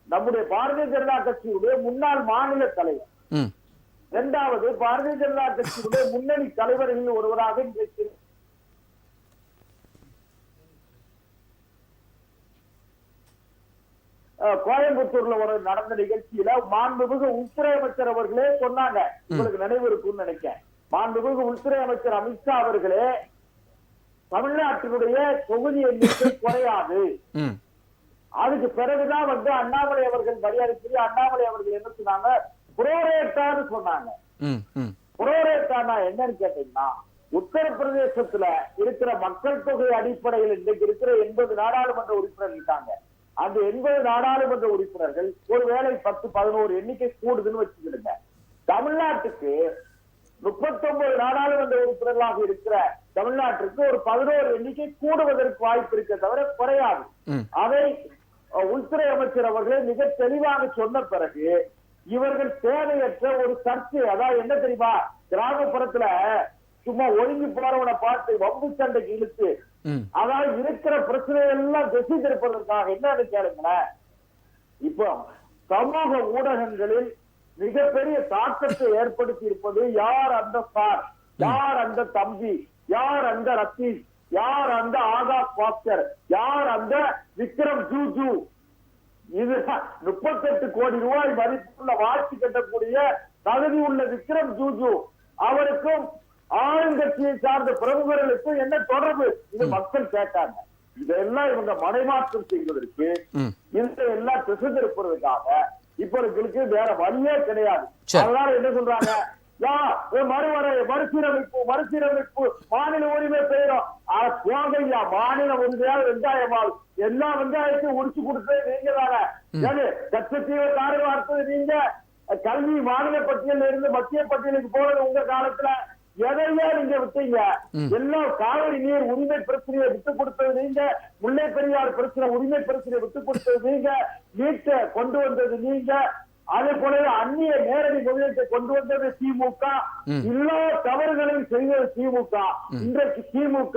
நம்முடைய பாரதிய ஜனதா கட்சியுடைய முன்னாள் மாநில தலைவர். 2வது, பாரதிய ஜனதா கட்சியுடைய முன்னணி தலைவர்களில் ஒருவராக இன்றைக்கு கோயம்புத்தூர்ல ஒரு நடந்த நிகழ்ச்சியில மாண்புமிகு உள்துறை அமைச்சர் அவர்களே சொன்னாங்க, உங்களுக்கு நினைவு இருக்கும்னு நினைக்கிறேன். மாண்புமிகு உள்துறை அமைச்சர் அமித்ஷா அவர்களே, தமிழ்நாட்டினுடைய தொகுதி எண்ணிக்கை குறையாது. அதுக்கு பிறகுதான் அண்ணாமலை அவர்கள் மரியாதைக்குரிய அண்ணாமலை அவர்கள் என்ன சொன்னாங்க, புரோரேட்டான்னு சொன்னாங்க. புரோரேட்டானா என்னன்னு கேட்டீங்கன்னா, உத்தரப்பிரதேசத்துல இருக்கிற மக்கள் தொகை அடிப்படையில் இன்றைக்கு இருக்கிற 80 நாடாளுமன்ற உறுப்பினர்கள் இருக்காங்க. அந்த 80 நாடாளுமன்ற உறுப்பினர்கள் ஒருவேளை 10-11 எண்ணிக்கை கூடுதுன்னு வச்சுக்கிடுங்க. தமிழ்நாட்டுக்கு 39 நாடாளுமன்ற உறுப்பினர்களாக இருக்கிற தமிழ்நாட்டிற்கு ஒரு 11 எண்ணிக்கை கூடுவதற்கு வாய்ப்பு இருக்க தவிர குறையாது. அதை உள்துறை அமைச்சர் அவர்களே மிக தெளிவாக சொன்ன பிறகு இவர்கள் தேவையற்ற ஒரு சர்ச்சை, அதாவது என்ன தெரியுமா, கிராமப்புறத்துல சும்மா ஒழுங்கி போறவனை பார்த்து வம்பு சண்டைக்கு இழுத்து, அதாவது இருக்கிற பிரச்சனை எல்லாம் திசை திருப்பதற்காக என்னன்னு கேளுங்களேன். இப்போ சமூக ஊடகங்களில் மிகப்பெரிய தாக்கத்தை ஏற்படுத்தி இருப்பது யார் அந்த சார், யார் அந்த தம்பி, யார் அந்த ரத்தீஷ், யார் அந்த ஆகாஷ் பாஸ்கர், யார் அந்த விக்ரம் ஜூஜு. இது 38 கோடி ரூபாய் மதிப்புள்ள வாழ்க்கை கட்டக்கூடிய தகுதி உள்ள விக்ரம் ஜூஜு அவருக்கும் ஆளுங்கட்சியை சார்ந்த பிரமுகர்களுக்கும் என்ன தொடர்பு? இது மக்கள் கேட்டாங்க. இதெல்லாம் இவங்க மடைமாற்றம் செய்வதற்கு, இதெல்லாம் திசை திருப்பதற்காக இப்ப வேற வழியே கிடையாது. அதனால என்ன சொல்றாங்க, மறுசீரமைப்பு மாநில உரிமை பெயரும் போகையா மாநில ஒன்றியால் வெங்காயமால் எல்லா வெங்காயத்தையும் உடிச்சு கொடுத்தது நீங்க தானே. கச்சத்தீவை காடு வார்த்தது நீங்க. கல்வி மாநில பட்டியலில் இருந்து மத்திய பட்டியலுக்கு போனது உங்க காலத்துல. எதையா நீங்க விட்டீங்க? எல்லாம் காவிரி நீர் உரிமை பிரச்சனையை விட்டு கொடுத்தது நீங்க. முல்லை பெரியார் பிரச்சனை உரிமை பிரச்சனையை விட்டு கொடுத்தது நீங்க. நீட்டை கொண்டு வந்தது நீங்க. அதே போல அந்நிய நேரடி முதலீட்டை கொண்டு வந்தது திமுக. எல்லா தவறுகளையும் செய்தது திமுக. இன்றைக்கு திமுக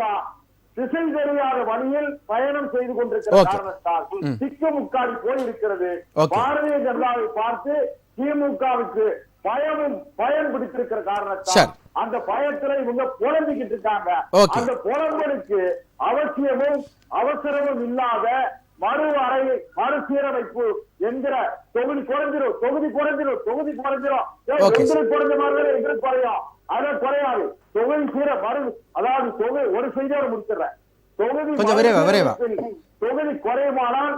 திசை தெரியாத வழியில் பயணம் செய்து கொண்டிருக்கிற காரணத்தால் திக்குமுக்காடி போயிருக்கிறது. பாரதிய ஜனதாவை பார்த்து திமுகவுக்கு பயம் பிடித்திருக்கிற காரணத்தால் அந்த பயத்துல இவங்க புலம்பிக்கிட்டு இருக்காங்க. அந்த புலம்பலுக்கு அவசியமும் அவசரமும் இல்லாத மறுசீரமைப்பு என்கிற தொகுதி குறைஞ்சிரும் எங்களுக்கு குறைஞ்ச மாதிரி எங்களுக்கு குறையும். அதான் குறையாது. தொகுதி அதாவது ஒரு செய்தியோட முடிச்சிடறேன். தொகுதி குறையுமானால்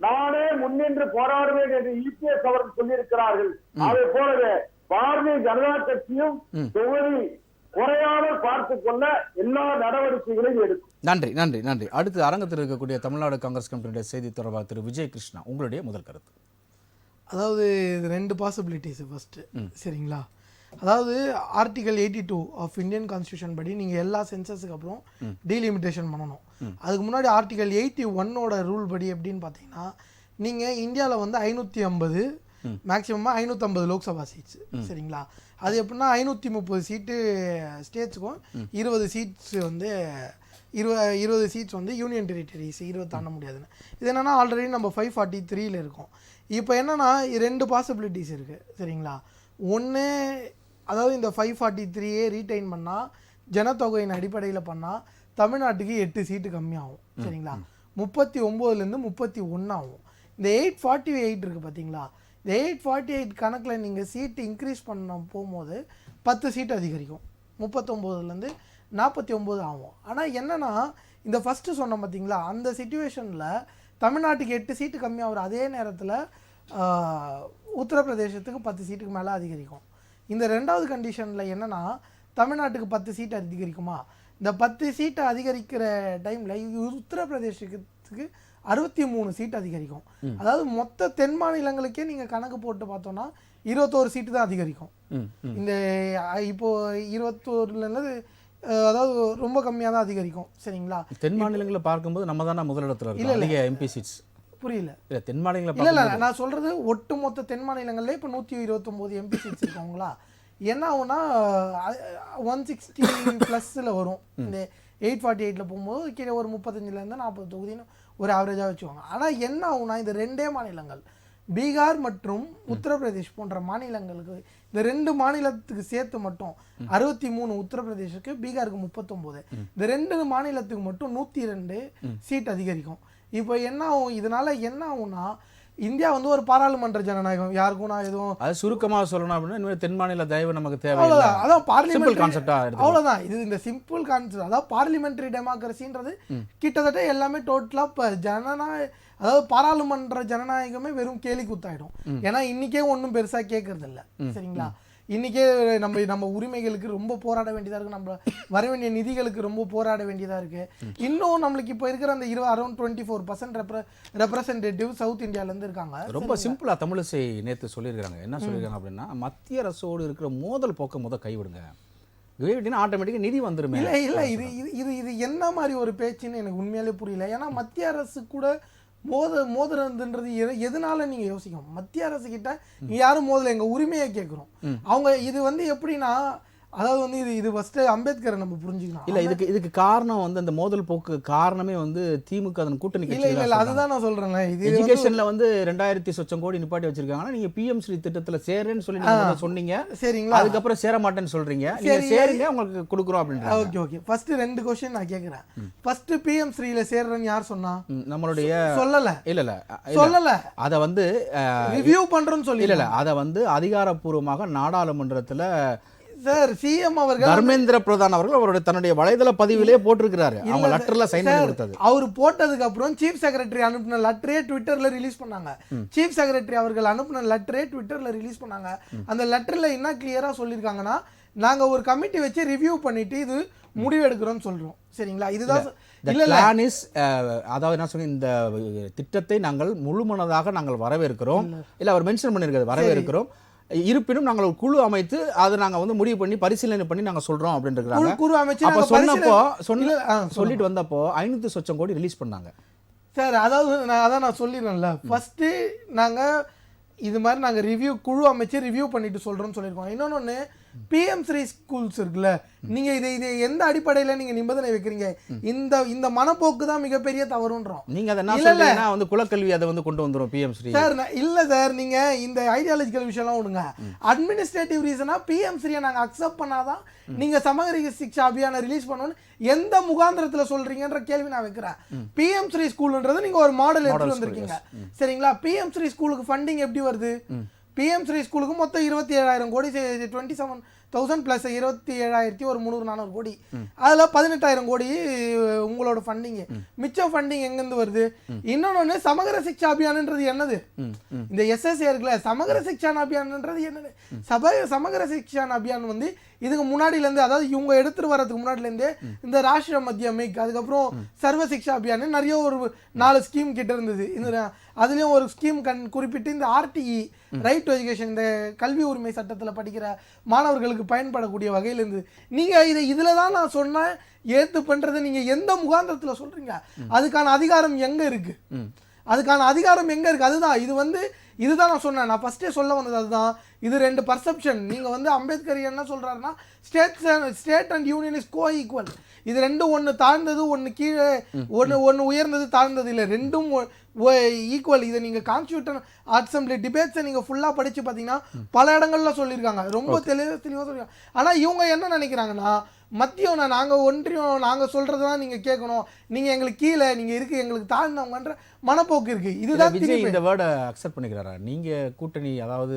நானே முன்னின்று போராடுவேன் என்று இபிஎஸ் அவர்கள் சொல்லியிருக்கிறார்கள். அதே போலவே பாரதிய ஜனதா கட்சியும் தொகுதி குறையாமல் பார்த்துக் கொள்ள எல்லா நடவடிக்கைகளையும் எடுக்கும். நன்றி நன்றி நன்றி. அடுத்து அரங்கத்தில் இருக்கக்கூடிய தமிழ்நாடு காங்கிரஸ் கமிட்டியுடைய செய்தி தொடர்பாக திரு விஜய் கிருஷ்ணா, உங்களுடைய முதல் கருத்து. அதாவது இது 2 பாசிபிலிட்டிஸ். ஃபர்ஸ்ட் சரிங்களா, அதாவது ஆர்டிகல் 82 ஆஃப் இந்தியன் கான்ஸ்டியூஷன் படி நீங்கள் எல்லா சென்சஸுக்கு அப்புறம் டீலிமிட்டேஷன் பண்ணணும். அதுக்கு முன்னாடி ஆர்டிகல் 81ஓட ரூல் படி எப்படின்னு பார்த்தீங்கன்னா, நீங்கள் இந்தியாவில் வந்து 550 மேக்ஸிமமாக 550 லோக்சபா சீட்ஸ் சரிங்களா. அது எப்படின்னா 530 சீட்டு ஸ்டேட்ஸுக்கும் 20 சீட்ஸ் வந்து 20 சீட்ஸ் வந்து யூனியன் டெரிட்டரிஸ் 20 தாண்ட முடியாதுன்னு. இது என்னென்னா ஆல்ரெடி நம்ம 543ல் இருக்கோம். இப்போ என்னென்னா 2 பாசிபிலிட்டிஸ் இருக்குது சரிங்களா. ஒன்று, அதாவது இந்த 543 ரீடைன் பண்ணால் ஜனத்தொகையின் அடிப்படையில் பண்ணால் தமிழ்நாட்டுக்கு 8 சீட்டு கம்மியாகும் சரிங்களா. 39லேருந்து 31 ஆகும். இந்த 848 இருக்குது பார்த்தீங்களா, இந்த 848 கணக்கில் நீங்கள் சீட்டு இன்க்ரீஸ் பண்ண போகும்போது 10 சீட்டு அதிகரிக்கும். 39லேருந்து 49 ஆகும். ஆனால் என்னென்னா இந்த ஃபஸ்ட்டு சொன்னோம் பார்த்தீங்களா, அந்த சிச்சுவேஷனில் தமிழ்நாட்டுக்கு 8 சீட்டு கம்மியாகும். அதே நேரத்தில் உத்தரப்பிரதேசத்துக்கு 10 சீட்டுக்கு மேலே அதிகரிக்கும். இந்த 2வது கண்டிஷனில் என்னென்னா தமிழ்நாட்டுக்கு 10 சீட்டு அதிகரிக்குமா, இந்த 10 சீட்டு அதிகரிக்கிற டைமில் உத்தரப்பிரதேசத்துக்கு 63 சீட்டு அதிகரிக்கும். அதாவது மொத்த தென் மாநிலங்களுக்கே நீங்கள் கணக்கு போட்டு பார்த்தோன்னா 21 சீட்டு தான் அதிகரிக்கும். இந்த இப்போது 21லேருந்து அதாவது ரொம்ப கம்மியாக தான் அதிகரிக்கும் சரிங்களா. தென் மாநிலங்களை பார்க்கும்போது நம்ம தானே முதலிடத்துல இருக்கோம் எம்பி சீட்ஸ். புரியல. இல்லை தென் மாநிலங்களை இல்லை நான் சொல்கிறது ஒட்டு மொத்த தென் மாநிலங்கள்லேயே இப்போ 129 எம்பி சீட்ஸ் இருக்கவங்களா. என்ன ஆகுனா 160+ வரும். இந்த 848 போகும்போது கீழே ஒரு 35லேருந்து 40 தொகுதின்னு ஒரு ஆவரேஜாக வச்சுக்குவாங்க. ஆனால் என்ன ஆகுனா இந்த 2 மாநிலங்கள் பீகார் மற்றும் உத்தரப்பிரதேஷ் போன்ற மாநிலங்களுக்கு, இந்த 2 மாநிலத்துக்கு சேர்த்து மட்டும் 63, உத்தரப்பிரதேஷுக்கு, பீகாருக்கு 39, இந்த 2 மாநிலத்துக்கு மட்டும் 102 சீட் அதிகரிக்கும். இப்போ என்ன ஆகும், இதனால என்ன ஆகும்னா இந்தியா வந்து ஒரு பாராளுமன்ற ஜனநாயகம். யாருக்கும் நான் எதுவும் அது சுருக்கமாக சொல்லணும் அப்படின்னா தென் மாநில தயவு நமக்கு தேவையில்லை. அதான் பார்லிமெண்ட் கான்செப்டா, அவ்வளோதான். இது இந்த சிம்பிள் கான்செப்ட். அதாவது பார்லிமெண்டரி டெமோக்ரஸின்றது கிட்டத்தட்ட எல்லாமே டோட்டலாக இப்போ அதாவது பாராளுமன்ற ஜனநாயகமே வெறும் கேலி கூத்தாயிடும். ஏன்னா இன்னைக்கே ஒன்றும் பெருசாக கேட்கறது இல்லை சரிங்களா. இன்றைக்கே நம்ம உரிமைகளுக்கு ரொம்ப போராட வேண்டியதாக இருக்குது. நம்ம வர வேண்டிய நிதிகளுக்கு ரொம்ப போராட வேண்டியதாக இருக்குது. இன்னும் நம்மளுக்கு இப்போ இருக்கிற அந்த அரௌண்ட் 24% ரெப்ரசன்டேட்டிவ் சவுத் இந்தியாவிலேருந்து இருக்காங்க. ரொம்ப சிம்பிளாக தமிழிசை நேற்று சொல்லியிருக்காங்க. என்ன சொல்லியிருக்காங்க அப்படின்னா, மத்திய அரசோடு இருக்கிற மோதல் போக்க கைவிடுங்க, எப்படின்னா ஆட்டோமேட்டிக்காக நிதி வந்துருமே. இல்லை இது இது இது என்ன மாதிரி ஒரு பேச்சுன்னு எனக்கு உண்மையாலே புரியல. ஏன்னா மத்திய அரசு கூட மோதுறதுன்றது எதனால நீங்க யோசிக்கணும். மத்திய அரசு கிட்ட நீங்க யாரும் மோதல, எங்க உரிமையை கேட்கிறோம். அவங்க இது வந்து எப்படின்னா, அதாவது வந்து இது ஃபர்ஸ்ட் அம்பேத்கரை நம்ம புரிஞ்சுக்கணும். இல்ல இதுக்கு காரணம் வந்து அந்த மோதல் போக்கு காரணமே வந்து திமுக அதன் கூட்டணி கட்சி. இல்ல அதுதான் நான் சொல்றேன். இது எஜுகேஷன்ல வந்து 2000 சொச்சம் கோடி நிப்பாட்டி வச்சிருக்காங்க. நீங்க பிஎம் ஸ்ரீ திட்டத்துல சேரேன்னு சொல்லி நீங்க சொன்னீங்க சரிங்களா. அதுக்கப்புறம் சேர மாட்டேன்னு சொல்றீங்க. நீங்க சேருங்க, உங்களுக்கு கொடுக்குறோம் அப்படின்னு. ஓகே ஃபர்ஸ்ட் 2 क्वेश्चन நான் கேக்குறேன். ஃபர்ஸ்ட் பிஎம் ஸ்ரீல சேர்றேன்னு யார் சொன்னா? நம்மளுடைய சொல்லல. இல்ல சொல்லல. அத வந்து ரிவ்யூ பண்றோம்னு சொல்லி இல்ல அத வந்து அதிகாரப்பூர்வமாக நாடாளுமன்றத்துல சார் சிஎம் அவர்கள் தர்மேந்திர பிரதான் அவர்கள் அவருடைய தன்னுடைய வலைதள பதிவிலே போட்டிருக்கிறாரு அவங்க லெட்டர்ல சைன் பண்ணி கொடுத்தது. அவர் போட்டதுக்கு அப்புறம் சீஃப் செக்ரட்டரி அனுப்பின லெட்டரே ட்விட்டர்ல ரிலீஸ் பண்ணாங்க. சீஃப் செக்ரட்டரி அவர்கள் அனுப்பின லெட்டரே ட்விட்டர்ல ரிலீஸ் பண்ணாங்க. அந்த லெட்டர்ல என்ன கிளியரா சொல்லியிருக்காங்கன்னா, நாங்க ஒரு கமிட்டி வச்சு ரிவ்யூ பண்ணிட்டு இது முடிவு எடுக்கிறோம்னு சொல்றோம். சரிங்களா? இதுதான் பிளான் இஸ், அதாவது என்ன சொன்னீங்க, இந்த திட்டத்தை நாங்கள் முழுமனதாக நாங்கள் வரவேற்கிறோம். இல்ல அவர் மென்ஷன் பண்ணியிருக்கிறது வரவேற்கிறோம். இருப்பினும் நாங்கள் ஒரு குழு அமைத்து அதை நாங்க வந்து முடிவு பண்ணி பரிசீலனை பண்ணி நாங்க சொல்றோம் அப்படின்றாங்க. குழு அமைச்சு அப்ப நாங்க சொன்னப்போ பரிசீலனை சொல்லிட்டு வந்தப்போ 500 லட்சம் கோடி ரிலீஸ் பண்ணாங்க. சார். அதாவது நான் சொல்லிடுறேன்ல, ஃபர்ஸ்ட் நாங்க இது மாதிரி நாங்க ரிவ்யூ குழு அமைச்சு ரிவ்யூ பண்ணிட்டு சொல்றோம்னு சொல்லியிருக்கோம். இன்னொன்னு PM ஸ்ரீ ஸ்கூல்ஸ் இருக்குல்ல, நீங்க இதை எந்த அடிப்படையில நீங்க நிபந்தனை வைக்கிறீங்க? இந்த மனப்போக்கு தான் மிகப்பெரிய தவறுன்றோம். நீங்க அதை என்ன சொல்றீங்கன்னா வந்து குலக்கல்வி அதை வந்து கொண்டு வந்துரும் PM ஸ்ரீ. சார் இல்ல சார், நீங்க இந்த ஐடியாலஜிக்கல் விஷயம்லாம் விடுங்க. அட்மினிஸ்ட்ரேட்டிவ் ரீசனா PM ஸ்ரீயை நாங்க அக்செப்ட் பண்ணாதான் நீங்க சமகர சிக்ஷா அபியானை ரிலீஸ் பண்ணணும் எந்த முகாந்திரத்துல சொல்றீங்கன்ற கேள்வி நான் வைக்கிறேன். PM ஸ்ரீ ஸ்கூல்ன்றது நீங்க ஒரு மாடல் எடுத்து வந்திருக்கீங்க. சரிங்களா? PM ஸ்ரீ ஸ்கூலுக்கு ஃபண்டிங் எப்படி வருது? PM ஸ்ரீ ஸ்கூலுக்கு மொத்தம் 27,000 கோடி, 27,000 பிளஸ் 27,000 ஒரு 300-400 கோடி, அதுல 18,000 கோடி உங்களோட ஃபண்டிங். மிச்சம் ஃபண்டிங் எங்கிருந்து வருது? இன்னொன்னு சமகர சிக்ஷா அபியான்ன்றது என்னது? இந்த SSA இருக்குல்ல, சமகர சிக்ஷா அபியான்ன்றது என்னது? சமகர சிக்ஷா அபியான் வந்து இதுக்கு முன்னாடில இருந்து, அதாவது இவங்க எடுத்துட்டு வரதுக்கு முன்னாடில இருந்தே இந்த ராஷ்டிரிய மத்தியமிக், அதுக்கப்புறம் சர்வ சிக்ஷா அபியான் நிறைய ஒரு 4 ஸ்கீம் கிட்ட இருந்தது. இந்த அதுலயும் ஒரு ஸ்கீம் குறிப்பிட்டு இந்த RTE ரைட் டு எஜுகேஷன், இந்த கல்வி உரிமை சட்டத்துல படிக்கிற மாணவர்களுக்கு பயன்படக்கூடிய வகையில் இருந்தது. நீங்க இதுல தான் நான் சொன்னேன் ஏத்து பண்றது. நீங்க எந்த முகாந்திரத்துல சொல்றீங்க? அதுக்கான அதிகாரம் எங்க இருக்கு? அதுக்கான அதிகாரம் எங்க இருக்கு? அதுதான் இதுதான் நான் சொன்னேன். நான் ஃபர்ஸ்டே சொல்ல வந்தது அதுதான். இது 2 பர்செப்ஷன். நீங்க வந்து அம்பேத்கர் என்ன சொல்றாருன்னா, state and union is co equal. இது ரெண்டும் ஒன்று தாழ்ந்தது ஒன்று கீழே, ஒன்று உயர்ந்தது தாழ்ந்தது இல்லை, ரெண்டும் ஈக்குவல். இதை நீங்கள் கான்ஸ்டியூஷன் அசம்பிளி டிபேட்ஸை நீங்கள் ஃபுல்லாக படித்து பார்த்தீங்கன்னா பல இடங்கள்ல சொல்லியிருக்காங்க. ரொம்ப தெளிவாக சொல்லியிருக்காங்க. ஆனால் இவங்க என்ன நினைக்கிறாங்கன்னா, மத்தியம் நாங்கள் ஒன்றியம் நாங்கள் சொல்கிறது தான் நீங்கள் கேட்கணும், நீங்கள் எங்களுக்கு கீழே நீங்கள் இருக்குது எங்களுக்கு தாழ்ந்தவங்கன்ற மனப்போக்கு இருக்குது. இதுதான் விஜய் இந்த வேர்டை அக்செப்ட் பண்ணிக்கிறாரா? நீங்கள் கூட்டணி, அதாவது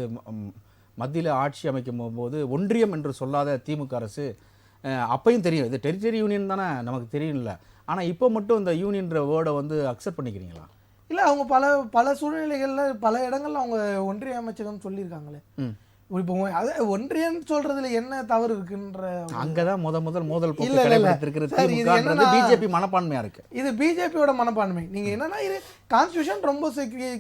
மத்தியில் ஆட்சி அமைக்கும் போது ஒன்றியம் என்று சொல்லாத திமுக அரசு அப்பையும் தெரியும் இது டெரிட்டரி யூனியன் தானே நமக்கு தெரியும்ல, ஆனால் இப்போ மட்டும் இந்த யூனியன்ற வேர்டை வந்து அக்செப்ட் பண்ணிக்கிறீங்களா? இல்லை, அவங்க பல சூழ்நிலைகளில் பல இடங்கள்ல அவங்க ஒன்றிய அமைச்சகம் சொல்லியிருக்காங்களே. இப்போ ஒன்றியம் சொல்றதுல என்ன தவறு இருக்குன்ற அங்கதான் முதல் மோதல் பிஜேபி மனப்பான்மையா இருக்கு. இது பிஜேபியோட மனப்பான்மை. நீங்க என்னன்னா, இது கான்ஸ்டிடியூஷன் ரொம்ப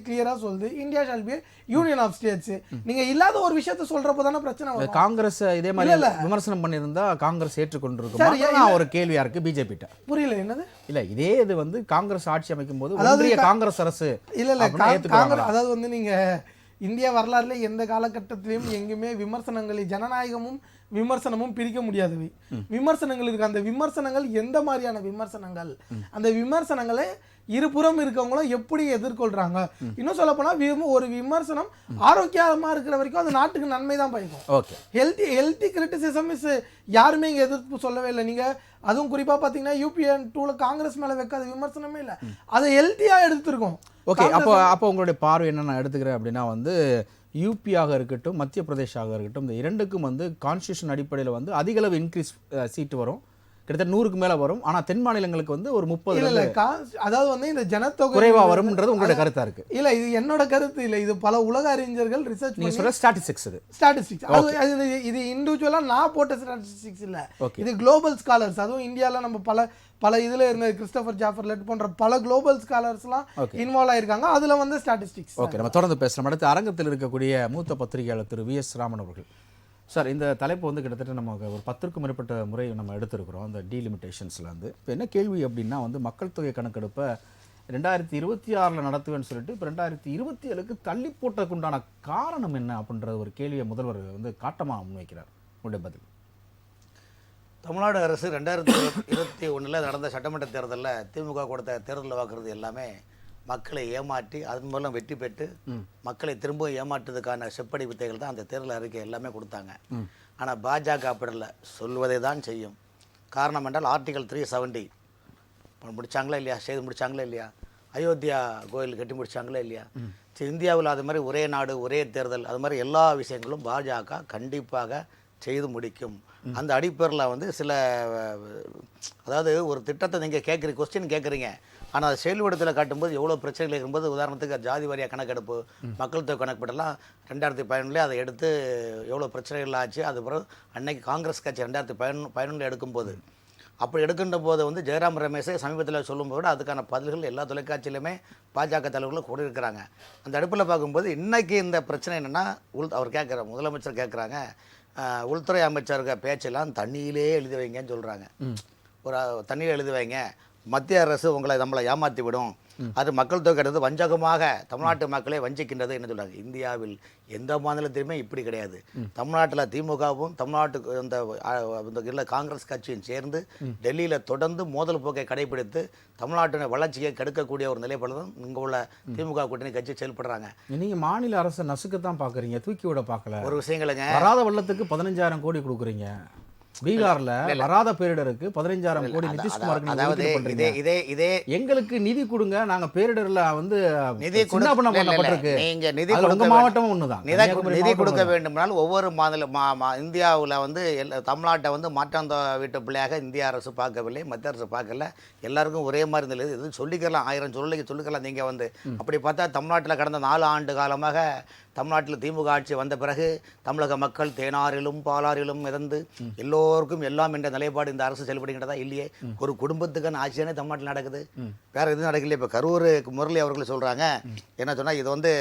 கிளியரா சொல்லுது, India shall be union of states. நீங்க இல்லாத ஒரு விஷயத்தை சொல்றப்ப தானே பிரச்சனை வரும். காங்கிரஸ் இதே மாதிரி விமர்சனம் பண்ணியிருந்தா காங்கிரஸ் ஏற்றுக்கொண்டிருக்கும் ஒரு கேள்வியா இருக்கு பிஜேபி கிட்ட. புரியல என்னது? இல்ல இதே இது வந்து காங்கிரஸ் ஆட்சி அமைக்கும் போது ஒன்றிய காங்கிரஸ் அரசு அதாவது வந்து நீங்க இந்திய வரலாறுல எந்த காலகட்டத்திலையும் எங்குமே விமர்சனங்களை ஜனநாயகமும் விமர்சனமும் பிரிக்க முடியாதவை. விமர்சனங்கள் இருக்கு. அந்த விமர்சனங்கள் எந்த மாதிரியான விமர்சனங்கள், அந்த விமர்சனங்களை இருபுறம் இருக்கவங்களும் எப்படி எதிர்கொள்றாங்க. இன்னும் சொல்ல போனா ஒரு விமர்சனம் ஆரோக்கியமா இருக்கிற வரைக்கும் அது நாட்டுக்கு நன்மை தான் பயக்கும். ஹெல்தி கிரிட்டிசிசம் இஸ் யாருமே இங்க எதிர்ப்பு சொல்லவே இல்லை. நீங்க அதுவும் குறிப்பா பாத்தீங்கன்னா UPN 2ல காங்கிரஸ் மேல வைக்காத விமர்சனமே இல்லை, அதை ஹெல்த்தியா எடுத்திருக்கோம். ஓகே, அப்போ உங்களுடைய பார்வை என்ன நான் எடுத்துக்கிறேன் அப்படின்னா வந்து யூபியாக இருக்கட்டும் மத்திய பிரதேஷாக இருக்கட்டும், இந்த இரண்டுக்கும் வந்து கான்ஸ்டியூஷன் அடிப்படையில் வந்து அதிக அளவு இன்க்ரீஸ் சீட்டு வரும், கிட்டத்தட்ட 100க்கு மேல வரும். ஆனா தென் மாநிலங்களுக்கு வந்து ஒரு 30 அதாவது வந்து இந்த ஜனத்தொகை குறைவா வரும்ன்றது உங்களுடைய கருத்தா இருக்கு. இல்ல, இது என்னோட கருத்து இல்ல, இது பல உலக அறிஞர்கள் ரிசர்ச் நீங்க சொல்ற ஸ்டாட்டிஸ்டிக்ஸ். இது இண்டிவிஜுவலா நான் போட்ட ஸ்டாட்டிஸ்டிக்ஸ் இல்ல, இது குளோபல் ஸ்காலர்ஸ். அதுவும் இந்தியால நம்ம பல இதுல இருந்த கிறிஸ்டோபர் ஜாஃபர்லெட் போன்ற பல குளோபல் ஸ்காலர்ஸ்லாம் இன்வால்வ் ஆயிருக்காங்க. அதுல வந்து ஸ்டாட்டிஸ்டிக்ஸ். ஓகே, நம்ம தொடர்ந்து பேசுறோம். அடுத்து அரங்கத்தில் இருக்கக்கூடிய மூத்த பத்திரிகையாளர் திரு VS ராமன் அவர்கள். சார், இந்த தலைப்பு வந்து கிட்டத்தட்ட நமக்கு ஒரு 10க்கும் மேற்பட்ட முறை நம்ம எடுத்திருக்கிறோம் அந்த டீலிமிட்டேஷன்ஸில் வந்து. இப்போ என்ன கேள்வி அப்படின்னா வந்து மக்கள் தொகை கணக்கெடுப்பை 2026 நடத்துவேன்னு சொல்லிட்டு இப்போ 2027க்கு தள்ளி போட்டதுக்குண்டான காரணம் என்ன அப்படின்ற ஒரு கேள்வியை முதல்வர் வந்து காட்டமாக முன்வைக்கிறார். உங்களுடைய பதில்? தமிழ்நாடு அரசு 2021 நடந்த சட்டமன்ற தேர்தலில் திமுக கொடுத்த தேர்தல் வாக்குறுதி எல்லாமே மக்களை ஏமாற்றி அதன் மூலம் வெற்றி பெற்று மக்களை திரும்ப ஏமாற்றுறதுக்கான செப்படி வித்தைகள் தான் அந்த தேர்தல் அறிக்கை எல்லாமே கொடுத்தாங்க. ஆனால் பாஜக அப்படி இல்லை, சொல்வதை தான் செய்யும். காரணம் என்றால் ஆர்டிகல் 370 முடிச்சாங்களா இல்லையா, செய்து முடிச்சாங்களா இல்லையா, அயோத்தியா கோயில் கட்டி முடிச்சாங்களா இல்லையா, இந்தியாவில் அது மாதிரி ஒரே நாடு ஒரே தேர்தல், அது மாதிரி எல்லா விஷயங்களும் பாஜக கண்டிப்பாக செய்து முடிக்கும். அந்த அடிப்படையில் வந்து சில அதாவது ஒரு திட்டத்தை நீங்கள் கேட்குறீங்க, கொஸ்டின் கேட்குறீங்க, ஆனால் அதை செயல்படுத்தல காட்டும்போது எவ்வளோ பிரச்சனைகள் இருக்கும்போது, உதாரணத்துக்கு ஜாதி வாரியாக கணக்கெடுப்பு, மக்கள் தொகை கணக்கெடுப்பெல்லாம் 2011 அதை எடுத்து எவ்வளோ பிரச்சனைகள் ஆச்சு. அது பிறகு அன்னைக்கு காங்கிரஸ் கட்சி 2011 எடுக்கும்போது, அப்படி எடுக்கின்ற போது வந்து ஜெயராம் ரமேஷை சமீபத்தில் சொல்லும்போது அதுக்கான பதில்கள் எல்லா தொலைக்காட்சியிலுமே பாஜக தலைவர்களும் கூட இருக்கிறாங்க. அந்த அடுப்பில் பார்க்கும்போது இன்றைக்கி இந்த பிரச்சனை என்னென்னா, அவர் கேட்குற முதலமைச்சர் கேட்குறாங்க, உள்துறை அமைச்சருக்கு பேச்செல்லாம் தண்ணியிலே எழுதி வைங்கன்னு சொல்கிறாங்க. ஒரு தண்ணியில் எழுதி வைங்க, மத்திய அரசு நம்மளை ஏமாற்றி விடும், அது மக்கள் தொகை எடுத்து வஞ்சகமாக தமிழ்நாட்டு மக்களை வஞ்சிக்கின்றது என்ன சொல்கிறாங்க. இந்தியாவில் எந்த மாநிலத்திலுமே இப்படி கிடையாது. தமிழ்நாட்டில் திமுகவும் தமிழ்நாட்டுக்கு இந்த காங்கிரஸ் கட்சியும் சேர்ந்து டெல்லியில் தொடர்ந்து மோதல் போக்கை கடைபிடித்து தமிழ்நாட்டின் வளர்ச்சியை கெடுக்கக்கூடிய ஒரு நிலைப்பாடு தான் இங்கே உள்ள திமுக கூட்டணி கட்சி செயல்படுறாங்க. நீங்கள் மாநில அரசை நசுக்கத்தான் பார்க்குறீங்க, தூக்கி விட பார்க்கல. ஒரு விஷயங்களுங்க, வராத வெள்ளத்துக்கு 15,000 கோடி கொடுக்குறீங்க. பீகார்ல வராத பேரிடருக்கு 15,000 கோடி நிதிஷ்குமாருக்கு இதே எங்களுக்கு நிதி கொடுங்க, நாங்க பேரிடர்ல வந்து நிதி பண்ணப்பட்டிருக்கு. நீங்க நிதி உங்க மாவட்டமும் ஒண்ணுதான். நிதி கொடுக்க வேண்டும்னால் ஒவ்வொரு மாநில இந்தியாவில் வந்து தமிழ்நாட்டை வந்து மாற்றாந்த வீட்டு பிள்ளையாக இந்திய அரசு பார்க்கவில்லை, மத்திய அரசு பார்க்கல. எல்லாருக்கும் ஒரே மாதிரி இருந்தது. இது சொல்லிக்கலாம், 1000 சொல்லிக்கலாம். நீங்க வந்து அப்படி பார்த்தா தமிழ்நாட்டில் கடந்த 4 ஆண்டு காலமாக தமிழ்நாட்டில் திமுக ஆட்சி வந்த பிறகு தமிழக மக்கள் தேனாரிலும் பாலாரிலும் மிதந்து எல்லோருக்கும் எல்லாம் என்ற நிலைப்பாடு இந்த அரசு செயல்படுகின்றதா இல்லையே. ஒரு குடும்பத்துக்கான ஆட்சியானே தமிழ்நாட்டில் நடக்குது, வேற எதுவும் நடக்கலையே. இப்போ கரூர் முரளி அவர்கள் சொல்கிறாங்க, என்ன சொன்னால் இது வந்து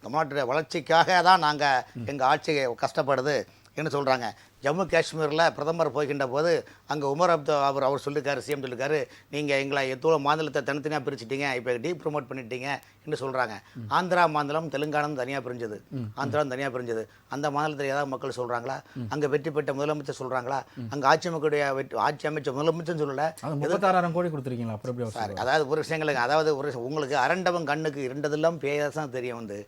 தமிழ்நாட்டுடைய வளர்ச்சிக்காக தான் நாங்கள் எங்கள் ஆட்சி கஷ்டப்படுது என்ன சொல்கிறாங்க. ஜம்மு காஷ்மீரில் பிரதமர் போய்கின்ற போது அங்கே உமர் அவர் சொல்லியிருக்காரு, சிஎம் சொல்லியிருக்காரு, நீங்கள் எங்களை எத்தோ மாநிலத்தை தனித்தனியாக பிரிச்சுட்டீங்க, இப்போ ப்ரொமோட் பண்ணிட்டீங்க என்று சொல்கிறாங்க. ஆந்திரா மாநிலம் தெலுங்கானம் தனியாக பிரிஞ்சது, ஆந்திரா தனியாக பிரிஞ்சது. அந்த மாநிலத்தில் ஏதாவது மக்கள் சொல்கிறாங்களா? அங்கே வெற்றி பெற்ற முதலமைச்சர் சொல்கிறாங்களா? அங்கே ஆட்சி அமைச்சர் முதலமைச்சர் சொல்லலை. 36,000 கோடி கொடுத்துருக்கீங்களா? சார், அதாவது ஒரு விஷயங்களுக்கு, அதாவது உங்களுக்கு அரண்டவன் கண்ணுக்கு இரண்டதெல்லாம் பேசதான் தெரியும். வந்து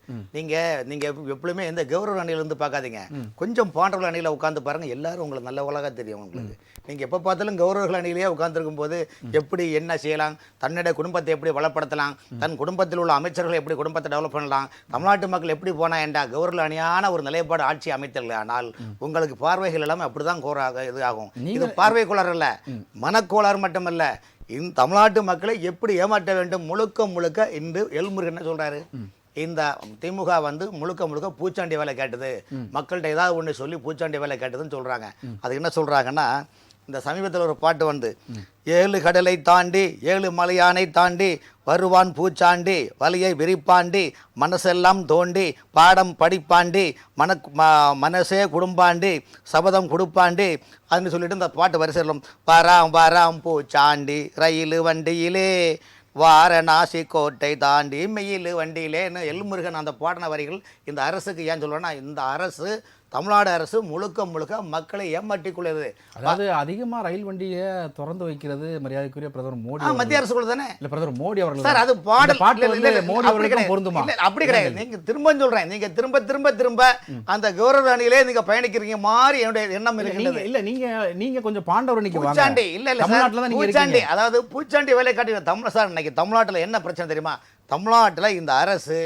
நீங்கள் எப்பவுமே எந்த கௌரவ அணியிலிருந்து பார்க்காதீங்க, கொஞ்சம் பாண்டவர்கள் அணியில் உட்காந்து பாருங்க, எல்லாரும் உங்களுக்கு நல்ல உலக தெரியும். உங்களுக்கு நீங்கள் எப்போ பார்த்தாலும் கௌரவர்கள் அணியிலேயே உட்கார்ந்துருக்கும் போது எப்படி என்ன செய்யலாம், தன்னுடைய குடும்பத்தை எப்படி வளப்படுத்தலாம், தன் குடும்பத்தில் உள்ள அமைச்சர்களை எப்படி குடும்பத்தை டெவலப் பண்ணலாம், தமிழ்நாட்டு மக்கள் எப்படி போனா என்ற கௌரவ அணியான ஒரு நிலைப்பாடு ஆட்சி அமைத்தல. ஆனால் உங்களுக்கு பார்வைகள் எல்லாமே அப்படிதான் இது ஆகும். இது பார்வை கோளாறு அல்ல, மனக்கோளாறு மட்டுமல்ல, இந்த தமிழ்நாட்டு மக்களை எப்படி ஏமாற்ற வேண்டும் முழுக்க இன்று எல்முருகன் என்ன சொல்றாரு, இந்த திமுக வந்து முழுக்க பூச்சாண்டி வேலை கேட்டது, மக்கள்கிட்ட ஏதாவது ஒன்று சொல்லி பூச்சாண்டி வேலை கேட்டதுன்னு சொல்கிறாங்க. அது என்ன சொல்கிறாங்கன்னா, இந்த சமீபத்தில் ஒரு பாட்டு வந்து 7 கடலை தாண்டி 7 மலையானை தாண்டி வருவான் பூச்சாண்டி வலியை விரிப்பாண்டி மனசெல்லாம் தோண்டி பாடம் படிப்பாண்டி மனசே குடும்பாண்டி சபதம் கொடுப்பாண்டி அதுன்னு சொல்லிட்டு இந்த பாட்டு வரிசையிலும் வராம் பூச்சாண்டி ரயில் வண்டியிலே வாரணாசி கோட்டை தாண்டி மெயில் வண்டியிலேன்னு எல்முருகன் அந்த பாடின வரிகள் இந்த அரசுக்கு ஏன் சொல்கிறேன்னா, இந்த அரசு தமிழ்நாடு அரசு முழுக்க மக்களை ஏமாற்றிக்கொள்ளுது. அதாவது அதிகமா ரயில் வண்டியை திறந்து வைக்கிறது மரியாதைக்குரிய பிரதமர் மோடி, மத்திய அரசு தானே. இல்ல பிரதமர் மோடி அவர்கள் சார், அது பாடல் மோடி அவர்களுக்கு பொருந்துமா? அப்படி கிடையாது. நீங்க திரும்ப சொல்றேன், நீங்க திரும்ப அந்த கௌரவ அணியிலே நீங்க பயணிக்கிறீங்க மாதிரி என்னுடைய எண்ணம் இருக்கு. இல்ல நீங்க கொஞ்சம் பாண்டவர் நிக்க பூச்சாண்டி இல்ல தமிழ்நாட்டுல தான் பூச்சாண்டி, அதாவது பூச்சாண்டி வேலை காட்டி தமிழ். சார், இன்னைக்கு தமிழ்நாட்டுல என்ன பிரச்சனை தெரியுமா? தமிழ்நாட்டுல இந்த அரசு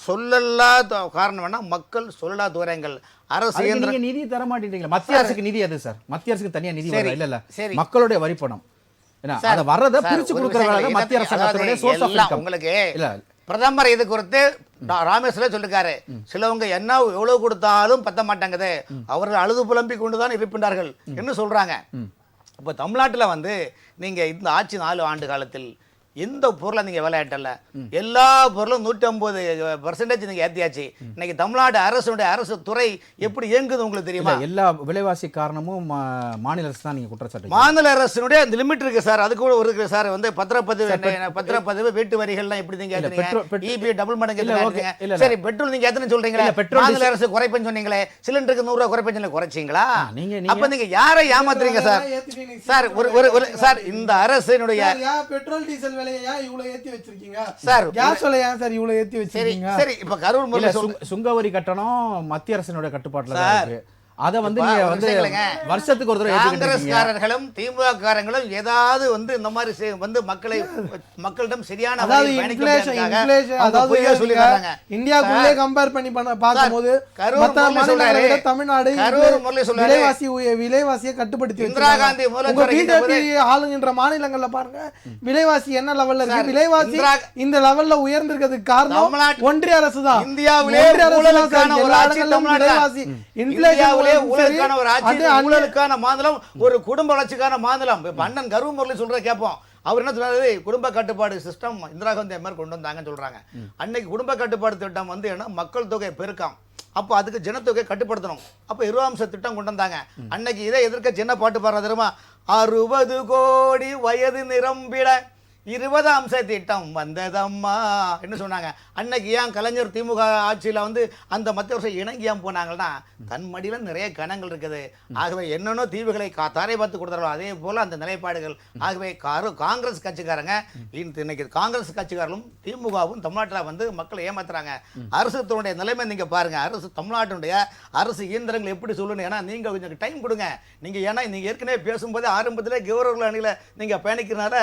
சொல்லலாத காரணம் வேணா, மக்கள் சொல்லலா தூரங்கள் அரசு நிதி தர மாட்டீங்களா? மத்திய அரசுக்கு நிதி அது சார், மத்திய அரசுக்கு தனியா நிதி இல்ல மக்களுடைய வரி பணம் வரத பிரிச்சு கொடுக்கறதால மத்திய அரசு உங்களுக்கு பிரதமர் இது குறித்து ராமேஸ்வரம் சொல்லிருக்காரு, சிலவங்க என்ன எவ்வளவு கொடுத்தாலும் பத்த மாட்டாங்கது, அவர்கள் அழுது புலம்பி கொண்டுதான் இருப்பின்றார்கள் என்று சொல்றாங்க. இப்ப தமிழ்நாட்டுல வந்து நீங்க இந்த ஆட்சி 4 ஆண்டு காலத்தில் எந்த பொருளை நீங்க விளையாட்டல, எல்லா பொருளும் 150% நீங்க ஏத்தியாச்சு. இன்னைக்கு தமிழ்நாடு அரசு துறை எப்படி இயங்குது உங்களுக்கு தெரியுமா? எல்லா விலைவாசி காரணமும் மாநில அரசு தான் நீங்க குற்றச்சாட்டு. மாநில அரசுடைய அந்த லிமிட் இருக்கு சார், அது கூட இருக்கு சார். வந்து பத்திரப்பதிவு வீட்டு வரிகள்லாம் எப்படி நீங்க ஏத்துறீங்க? ஈபி டபுள் மடங்கு ஏத்துறீங்க. சரி, பெட்ரோல் நீங்க எத்தனை சொல்றீங்களா? மாநில அரசு குறைப்பேன்னு சொன்னீங்களே, சிலிண்டருக்கு 100 ரூபாய் குறைப்பேன்னு குறைச்சீங்களா? அப்ப நீங்க யாரை ஏமாத்துறீங்க சார்? சார், ஒரு சார், இந்த அரசினுடைய பெட்ரோல் டீசல் இவ்வளவு ஏத்தி வச்சிருக்கீங்க சார், கேஸ் விலை ஏன் சார் இவ்வளவு ஏத்தி வச்சிருக்கீங்க? சரி, இப்ப கரூர் சுங்கவரி கட்டணம் மத்திய அரசினுடைய கட்டுப்பாட்டுல தான் இருக்கு. அதை வந்து இப்ப நீங்க ஒரு வந்து விஷயம் இல்லைங்க. வருஷத்துக்கு ஒரு தடவை ஏத்துக்கிட்டு இருக்கீங்க. காங்கிரஸ்காரர்களும் திமுக காரங்களும் ஏதாவது வந்து இந்த மாதிரி வந்து மக்களிடம் சரியான அதாவது வழியில் பயணிக்க இன்ஃப்ளேஷன் முடியாததுக்காக அவங்க அதாவது பொய்யா சொல்லிடுறாங்க. இந்தியாக்குள்ளே கம்பேர் பண்ணி பார்க்கும்போது கரூர் மற்ற முரளி மாநிலங்களை சொல்றாரு. விட தமிழ்நாடு கரூர் முரளி சொல்றாரு. விலைவாசியை கட்டுப்படுத்தி இந்திரா வச்சிருக்காங்க. காந்தி உங்க முதலமைச்சர் பிஜேபி இருக்கும்போது ஆளுங்கின்ற மாநிலங்கள்ல பாருங்க விலைவாசி என்ன லெவல்ல இருக்கு. சார், விலைவாசி இந்த லெவல்ல உயர்ந்திருக்கிறதுக்கு காரணம் தமிழ்நாட்டு- ஒன்றிய அரசு தான். இந்தியாவிலே ஒன்றிய அரசு தான் ஊழலுக்கான சார் ஒரு எல்லா ஆட்சி இடங்களிலும் தமிழ்நாடு தான். விலைவாசி இந்தியாவிலே இன்ஃப்ளேஷன் ஊழலுக்கான ஒரு ஆட்சி, அது ஊழலுக்கான மாநிலம், ஒரு குடும்ப வளர்ச்சிக்கான மாநிலம். இப்ப அண்ணன் கரூர் முரளி சொல்றத கேட்போம். அவர் என்ன சொல்றாரு, குடும்ப கட்டுப்பாடு சிஸ்டம் இந்திரா காந்தி அம்மையார் கொண்டு வந்தாங்கன்னு சொல்றாங்க. அன்னைக்கு குடும்ப கட்டுப்பாடு திட்டம் வந்து என்ன, மக்கள் தொகை பெருக்கம், அப்போ அதுக்கு ஜனத்தொகை கட்டுப்படுத்தணும். அப்போ 20 திட்டம் கொண்டு வந்தாங்க. அன்னைக்கு இதை எதிர்க்க என்ன பாட்டு பாடுறா தெரியுமா, 60 கோடி வயது நிரம்பிட 20 திட்டம் வந்ததம்மா என்ன சொன்னாங்க. அன்னைக்கு ஏன் கலைஞர் திமுக ஆட்சியில் வந்து அந்த மத்திய அரசு இணங்கி ஏன் போனாங்கன்னா, தன் மடியில் நிறைய கணங்கள் இருக்குது. ஆகவே என்னென்னோ தீவுகளை தாரை பார்த்து கொடுத்தாரோ அதே போல் அந்த நிலைப்பாடுகள். ஆகவே காங்கிரஸ் கட்சிக்காரங்க இன்னைக்கு காங்கிரஸ் கட்சிக்காரர்களும் திமுகவும் தமிழ்நாட்டில் வந்து மக்களை ஏமாத்துறாங்க. அரசுடைய நிலைமை நீங்கள் பாருங்கள். அரசு தமிழ்நாட்டினுடைய அரசு இயந்திரங்கள் எப்படி சொல்லணும். ஏன்னா நீங்கள் கொஞ்சம் டைம் கொடுங்க. ஏன்னா நீங்கள் ஏற்கனவே பேசும்போது ஆரம்பத்திலே கௌரவர்கள் அணியில் நீங்கள் பயணிக்கிறனால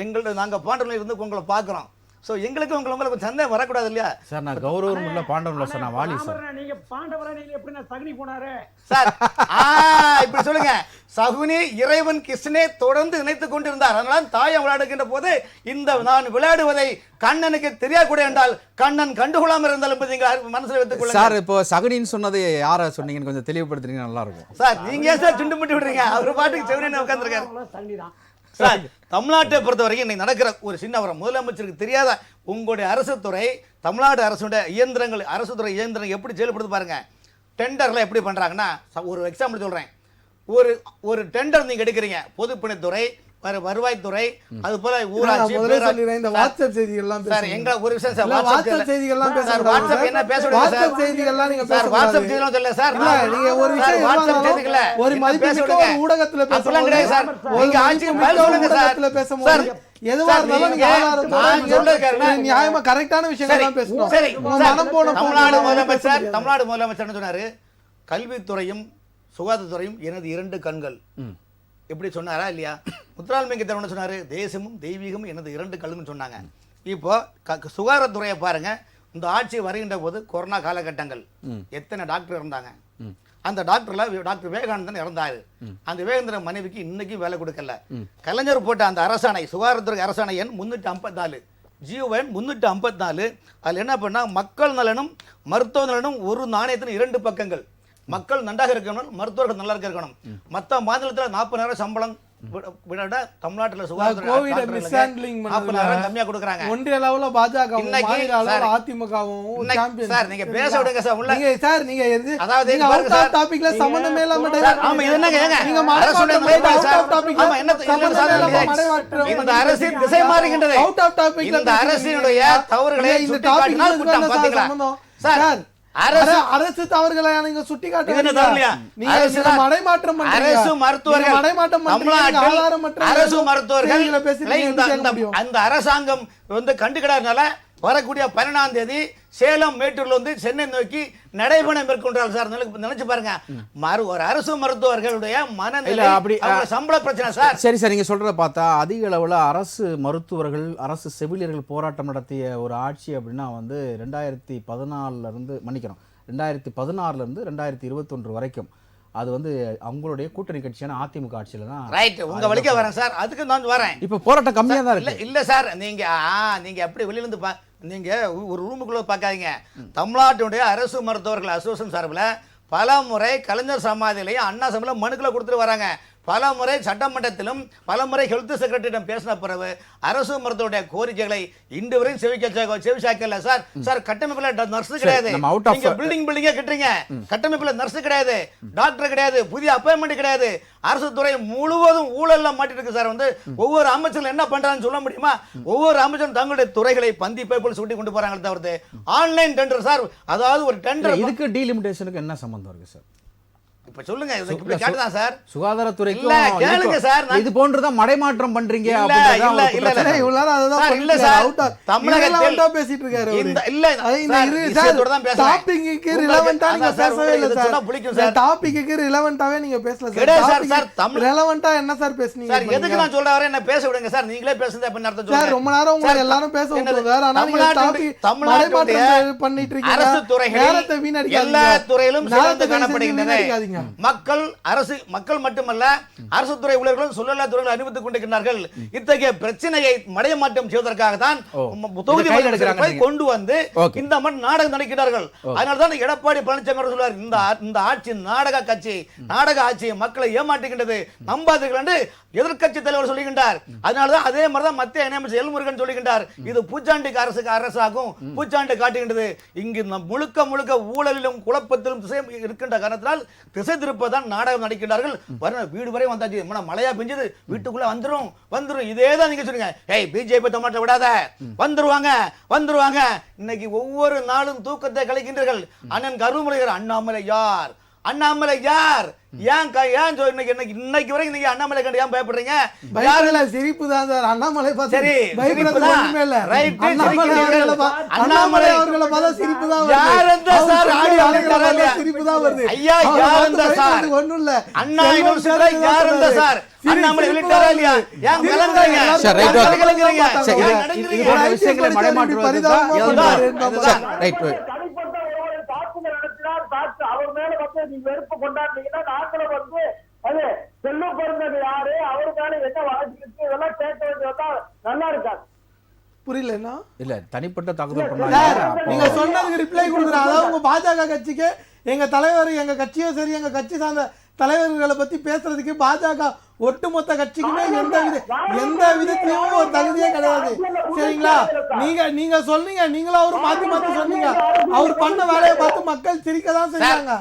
எங்கள்ட்ட நாங்கள் பாண்டவர்கள் இருந்து உங்களை பார்க்குறோம். ஸோ எங்களுக்கு உங்களுக்கு சந்தேகம் வரக்கூடாது இல்லையா சார்? நான் கௌரவம் உள்ள பாண்டவன்ல சார், நான் வாலி சார். நீங்க பாண்டவரா, நீங்க எப்படி சகுனி போனாரு சார்? இப்படி சொல்லுங்க. சகுனி இறைவன் கிருஷ்ணனே தொடர்ந்து நினைத்துக் கொண்டிருந்தார். அதனால தாயம் விளையாடுகின்ற போது இந்த நான் விளையாடுவதை கண்ணனுக்கு தெரியாக்கூட என்றால் கண்ணன் கண்டுகொள்ளாமல் இருந்தால் என்பதை நீங்கள் மனசில் வைத்துக் கொள்ளுங்க சார். இப்போ சகுனின்னு சொன்னது யாரை சொன்னீங்கன்னு கொஞ்சம் தெளிவுபடுத்துறீங்க, நல்லா இருக்கும் சார். நீங்க ஏன் சார் சுண்டு முட்டி விடுறீங்க? அவர் பாட்டுக்கு செவனே உட்கார்ந்துருக்காரு. சகுனி தான் சார், தமிழ்நாட்டை பொறுத்த வரைக்கும் இன்னைக்கு நடக்கிற ஒரு சின்ன வரம், முதலமைச்சருக்கு தெரியாத உங்களுடைய அரசு துறை, தமிழ்நாடு அரசுடைய இயந்திரங்கள், அரசு துறை இயந்திரங்கள் எப்படி செயல்படுத்து பாருங்க. டெண்டர்லாம் எப்படி பண்றாங்கன்னா, ஒரு எக்ஸாம்பிள் சொல்றேன். ஒரு டெண்டர் நீங்க எடுக்கிறீங்க, பொதுப்பணித்துறை, வருவாய்த்துறை, அது போல ஊராட்சி, இந்த வாட்ஸ்அப் செய்திகள்லாம் சார். எங்க ஒரு விஷயம் சார், வாட்ஸ்அப் செய்திகள்லாம் சார், வாட்ஸ்அப் என்ன பேசுறீங்க சார்? வாட்ஸ்அப் செய்திகள்லாம் நீங்க சார், வாட்ஸ்அப் செய்திலாம் சொல்ல சார். இல்ல, நீங்க ஒரு விஷயம் வாட்ஸ்அப் செய்திகள ஒரு மதிப்புமிக்க ஒரு ஊடகத்துல அப்பலாம் கிடையாது சார். நீங்க ஆட்சிக்கு பதில் சொல்லுங்க சார். பேசும்போது எதுவா இருந்தாலும் நீங்க ஆதாரத்தோட நீங்க நியாயமா கரெக்டான விஷயங்கள் தான் பேசணும். சரி, மனம் போன தமிழ்நாடு முதலமைச்சர் என்ன சொன்னாரு, கல்வித்துறையும் சுகாதாரத்துறையும் எனது 2 கண்கள். எப்படி சொன்னாரா இல்லையா? முத்துராமலிங்க தேவர் என்ன சொன்னாரு, தேசமும் தெய்வீகமும் எனது 2 கண்கள்னு சொன்னாங்க. இப்போ சுகாதாரத்துறையை பாருங்க. இந்த ஆட்சி வருகின்ற போது கொரோனா காலகட்டங்கள் எத்தனை டாக்டர் இருந்தாங்க. அந்த டாக்டர்ல டாக்டர் விவேகானந்தன் இறந்தாரு. அந்த விவேகானந்தன் மனைவிக்கு இன்னைக்கு வேலை கொடுக்கல. கலைஞர் போட்ட அந்த அரசாணை, சுகாதாரத்துறை அரசாணை எண் 354, ஜியோ எண் 354. அதில் என்ன பண்ணா, மக்கள் நலனும் மருத்துவ நலனும் ஒரு நாணயத்தின் 2 பக்கங்கள். மக்கள் நன்றாக இருக்கணும், மருத்துவர்கள் நல்லா இருக்கணும். மற்ற மாநிலத்தில் 40,000 சம்பளம் விட தமிழ்நாட்டில் சுகாதாரத்துறை கம்மியா கொடுக்குறாங்க. ஒன்றிய லெவல்ல பாஜக, இன்னைக்கு அதிமுகவும் சார் நீங்க பேச விடுங்க சார். உள்ள சார் நீங்க அதாவது நீங்க அவுட் ஆஃப் டாபிக்ல சம்பந்தமே இல்லாம ஆமா, இது என்னங்க ஏங்க நீங்க இந்த அரசின் திசை மாறுகின்றது. அவுட் ஆஃப் டாபிக்ல இந்த அரசினுடைய தவறுகளை சுட்டிக்காட்டினால் குற்றம். பாத்தீங்களா சார்? அரசு தவறுகளை நீங்க சுட்டி காட்டுறீங்க. நீங்க மடைமாற்றம் பண்றீங்க. அரசு மருத்துவர்கள், மடைமாற்றம் பண்றீங்க. அரசு மருத்துவர்கள் அந்த அரசாங்கம் வந்து கண்டுக்கிடாதனால வரக்கூடிய 12ஆம் தேதி சேலம் மேட்டூர்ல வந்து சென்னை நோக்கி நடைபயணம் மேற்கொண்டார்கள் சார். நினைச்சு பாருங்க, ஒரு அரசு மருத்துவர்களுடைய மனநிலை, அப்படி சம்பள பிரச்சனை சார். சரி சார், நீங்க சொல்றத பார்த்தா அதிக அளவுல அரசு மருத்துவர்கள், அரசு செவிலியர்கள் போராட்டம் நடத்திய ஒரு ஆட்சி அப்படின்னா வந்து 2014 இருந்து 2016 இருந்து 2021 வரைக்கும் அது வந்து அவங்களுடைய கூட்டணி கட்சியான அதிமுக ஆட்சியில தான். ரைட், உங்க வழிக்க வரேன் சார். அதுக்கு நான் வரேன். இப்ப போராட்டம் கம்மியா தான் இருக்கு. இல்ல சார், நீங்க எப்படி வெளியில இருந்து நீங்க ஒரு ரூமுக்குள்ள பார்க்காதீங்க. தமிழ்நாட்டுடைய அரசு மருத்துவர்கள் அசோசியேஷன் சார்பில் பல முறை கலைஞர் சமாதியிலையும் அண்ணா சபையில மனுக்களை கொடுத்துட்டு வராங்க. பல முறை சட்டமன்றத்திலும் பல முறை ஹெல்த் செக்ரட்டரியிடம் பேசின பிறகு அரசு மருத்துவருடைய கோரிக்கைகளை இன்று வரையும் செவிசாக்கல சார். சார், கட்டமைப்புல நர்ஸ் கிடையாது. நீங்க பில்டிங்கா கட்டுறீங்க, கட்டமைப்புல நர்ஸ் கிடையாது, டாக்டர் கிடையாது, புதிய அப்பாயின்மெண்ட் கிடையாது. அரசு துறை முழுவதும் ஊழல்ல மாட்டிட்டு இருக்கு சார். வந்து ஒவ்வொரு அமைச்சரும் என்ன பண்றாங்கன்னு சொல்ல முடியுமா? ஒவ்வொரு அமைச்சரும் தங்களுடைய துறைகளை பந்தி போல் சுட்டி கொண்டு போறாங்க தவிர்த்து ஆன்லைன் டெண்டர் சார். அதாவது ஒரு டெண்டர், இதுக்கு டீலிமிட்டேஷனுக்கு என்ன சம்பந்தம் இருக்கு சார்? இப்ப சொல்லுங்க இப்படி கேட்டுதான் சார். சுகாதாரத்துறைக்கும் இல்ல, கேளுங்க சார். இது போன்றுதான் மடைமாற்றம் பண்றீங்க இல்ல, அப்படின்றதுதான் இல்ல, ஒரு இல்ல, குற்றச்சாட்டு. இல்ல. இவ்வளவு நேரம் அதுதான் சார், பண்ணிட்டு இல்ல சார். இருக்காரு. தமிழகத்தில் irrelevant-ஆ பேசிட்டு இருக்காரு அவரு. இல்ல அது இந்த சார், விஷயத்தோட தான் பேசுறேன். டாபிக்கு ரிலவெண்டா நீங்க அதான் சார், பேசவே இல்ல உங்களுக்கு சார். சொன்னா பிடிக்கும் சார். டாபிக்கு ரிலவெண்டாவே நீங்க பேசல சார். கிடையாது சார், டாபிக் சார், தமிழ் ரிலவெண்டா என்ன சார் பேசுனீங்க? சார், எதுக்கு நான் சொல்ல வரேன், என்ன பேச விடுங்க சார். நீங்களே பேசுறது அப்ப அர்த்தம் சார் சொல்லுங்க. ரொம்ப நேரம் உங்களை சார், எல்லாரும் பேச என்னது? விட்டுருங்க. ஆனா நீங்க தமிழ்நாட்டுடைய மடைமாற்றம் பண்ணிட்டு இருக்கீங்க. அரசு துறைகளில் நேரத்தை வீணடிக்காதீங்க. எல்லா துறையிலும் நேரத்தை சிறந்து காணப்படுகின்றன. வீணடிக்காதீங்க. மக்கள் மட்டுமல்ல, அரசு துறை ஊழியர்களும் சொல்லலா துறையில் அனுமதித்துக் கொண்டிருக்கிறார்கள். இத்தகைய பிரச்சனையை மடைமாற்றம் செய்வதற்காக தான் தொகுதி கையில் எடுக்கிறாங்க மன்றத்தை கொண்டு வந்து Okay. இந்த மாதிரி நாடகம் நடக்கிறார்கள். அதனால தான் எடப்பாடி பழனிசாமி அவர்கள் சொல்றார், இந்த ஆட்சி நாடக கட்சி, நாடக ஆட்சி, மக்களை ஏமாற்றுகின்றது, நம்பாதீர்கள் என்று எதிர்க்கட்சி தலைவர் சொல்லுகின்றார். அதனாலதான் அதே மாதிரி தான் மத்திய இணையமைச்சர் எல்முருகன் சொல்லுகின்றார், இது பூச்சாண்டி அரசாகும், பூச்சாண்டி காட்டுகின்றது. இங்கு முழுக்க முழுக்க ஊழலிலும் குழப்பத்திலும் திசை இருக்கின்ற காரணத்தினால் திசை திருப்பதான் நாடகம் நடிக்கின்றார்கள். வீடு வரை வந்தாச்சு, மழையா பெஞ்சது, வீட்டுக்குள்ள வந்துரும் இதேதான் நீங்க சொல்லுங்க. ஏய், பிஜேபி தமிழ்நாட்டை விடாத, வந்துருவாங்க. இன்னைக்கு ஒவ்வொரு நாளும் தூக்கத்தை கலைக்கின்றீர்கள். அண்ணன் கருமுறையர் அண்ணாமலை யார்? இன்னைக்கு வரை நீங்க அண்ணாமலை கண்டு ஏன் பயப்படுறீங்க? பயப்படல, சிரிப்பு தான் சார். அண்ணாமலை பார்த்து சரி, பயப்படுறது ஒண்ணுமே இல்ல. ரைட், அண்ணாமலை அவர்களை பார்த்தா சிரிப்பு தான் வருது. யார் அந்த சார்? ஆடியோ பார்த்தா சிரிப்பு தான் வருது. ஐயா, யார் அந்த சார்? ஒண்ணும் இல்ல. அண்ணா யூனிவர்சிட்டில யார் அந்த சார்? அண்ணாமலை வெளியிட்டாரா இல்லையா? ஏன் கலங்குறீங்க? சார், ரைட், ஏன் கலங்குறீங்க? சரி, ஏன் இது நடுங்குறீங்க? போன்ற விஷயங்களை மடைமாற்றுவதுதான் ரைட். தாக்குதல் நடத்தினால் அவர் மேல வந்து நீங்க வெறுப்பு கொண்டாடுனீங்கன்னா நாங்களும் வந்து அது செல்ல பிறந்தது யாரு, அவரு மேல என்ன வழக்கு இருக்கு, இதெல்லாம் கேட்க வேண்டியதா நல்லா இருக்காது. புரியலன்னா இல்ல, தனிப்பட்ட தாக்குதல் சார், பண்ணாங்க. நீங்க சொன்னதுக்கு ரிப்ளை கொடுக்குறேன். அதாவது உங்க பாஜக கட்சிக்கு எங்க தலைவர், எங்க கட்சியும் சரி, எங்க கட்சி சார்ந்த தலைவர்களை பத்தி பேசுறதுக்கு பாஜக ஒட்டுமொத்த கட்சிக்குமே எந்த விதத்திலயும் ஒரு தகுதியே கிடையாது. சரிங்களா? நீங்க சொன்னீங்க, நீங்களும் அவரும் மாத்தி சொன்னீங்க. அவர் பண்ண வேலையை பார்த்து மக்கள் சிரிக்க தான் செஞ்சாங்க.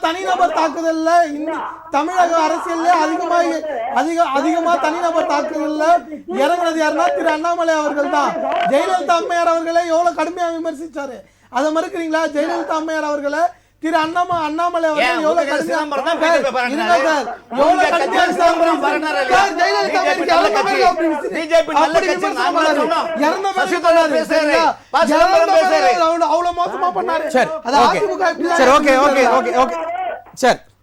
தனிநபர் தாக்குதல்ல தமிழக அரசியல்ல அதிகமா தனிநபர் தாக்குதல்ல இறங்குறது யாருன்னா திரு அண்ணாமலை அவர்கள் தான். ஜெயலலிதா அம்மையார் அவர்களை எவ்வளவு கடுமையா விமர்சிச்சாரு, அதை மறுக்கிறீங்களா? ஜெயலலிதா அம்மையார் அவர்களை திரு அண்ணாமலை அவர்கள் எவ்வளவு கடுமையா அவ்வளவு மோசமா பண்ணாரு. சார்,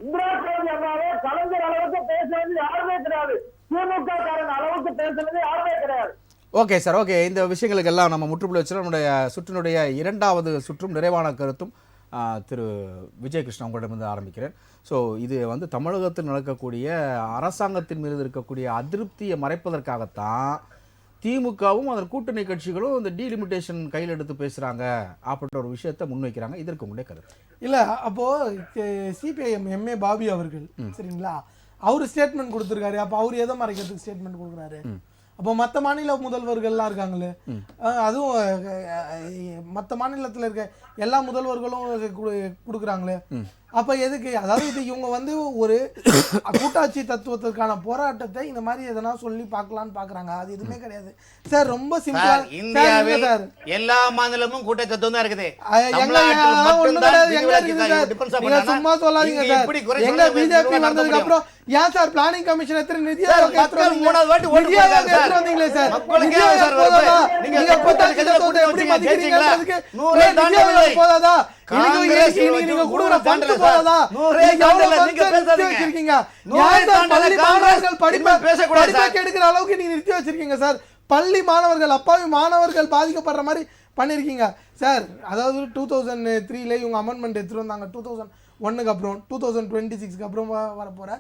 இந்திரா காந்தி அம்மாவே கலைஞர் அளவுக்கு பேசுறது யாருமே கிடையாது, திமுக காரன் அளவுக்கு பேசுறது யாருமே கிடையாது. Okay sir, okay. இந்த விஷயங்களுக்கு எல்லாம் நம்ம முற்றுப்புள்ளி வச்சு நம்முடைய சுற்றினுடைய இரண்டாவது சுற்றும் நிறைவான கருத்தும் திரு விஜயகிருஷ்ணன் உங்களிடமிருந்து ஆரம்பிக்கிறேன். ஸோ இது வந்து தமிழகத்தில் நடக்கக்கூடிய அரசாங்கத்தின் மீது இருக்கக்கூடிய அதிருப்தியை மறைப்பதற்காகத்தான் திமுகவும் அதன் கூட்டணி கட்சிகளும் இந்த டீலிமிட்டேஷன் கையில் எடுத்து பேசுகிறாங்க அப்படின்ற ஒரு விஷயத்தை முன்வைக்கிறாங்க. இதற்கு உங்களுடைய கருத்து? இல்லை, அப்போது சிபிஐஎம் எம்ஏ பாபி அவர்கள் சரிங்களா, அவர் ஸ்டேட்மெண்ட் கொடுத்துருக்காரு. அப்போ அவர் எதை மறைக்கிறதுக்கு ஸ்டேட்மெண்ட் கொடுக்குறாரு? அப்போ மற்ற மாநில முதல்வர்கள்லாம் இருக்காங்களே, அதுவும் மற்ற மாநிலத்தில் இருக்க எல்லா முதல்வர்களும் கொடுக்குறாங்களே, அப்போ எதுக்கு? அதாவது இது இவங்க வந்து ஒரு கூட்டாட்சி தத்துவத்திற்கான போராட்டத்தை இந்த மாதிரி எதனா சொல்லி பார்க்கலான்னு பார்க்குறாங்க. அது எதுவுமே கிடையாது சார். ரொம்ப சிம்பிளா இந்தியாவில் எல்லா மாநிலமும் கூட்டாட்சி தத்துவம் தான் இருக்குது. நீங்க சும்மா சொல்லாதீங்க சார். எங்க பிஜேபி வந்ததுக்கு அப்புறம் ஏன் சார் பிளானிங் கமிஷன் எத்தனை நிதியாக வந்தீங்களே சார்? போதாதா? பள்ளி மாணவர்கள், அப்பாவி மாணவர்கள் பாதிக்கப்படுற மாதிரி பண்ணிருக்கீங்க சார். அதாவது 2003 இவங்க அமெண்ட்மெண்ட் எடுத்துட்டு வந்தாங்க. 2001 அப்புறம் 2026 அப்புறம் வரப்போற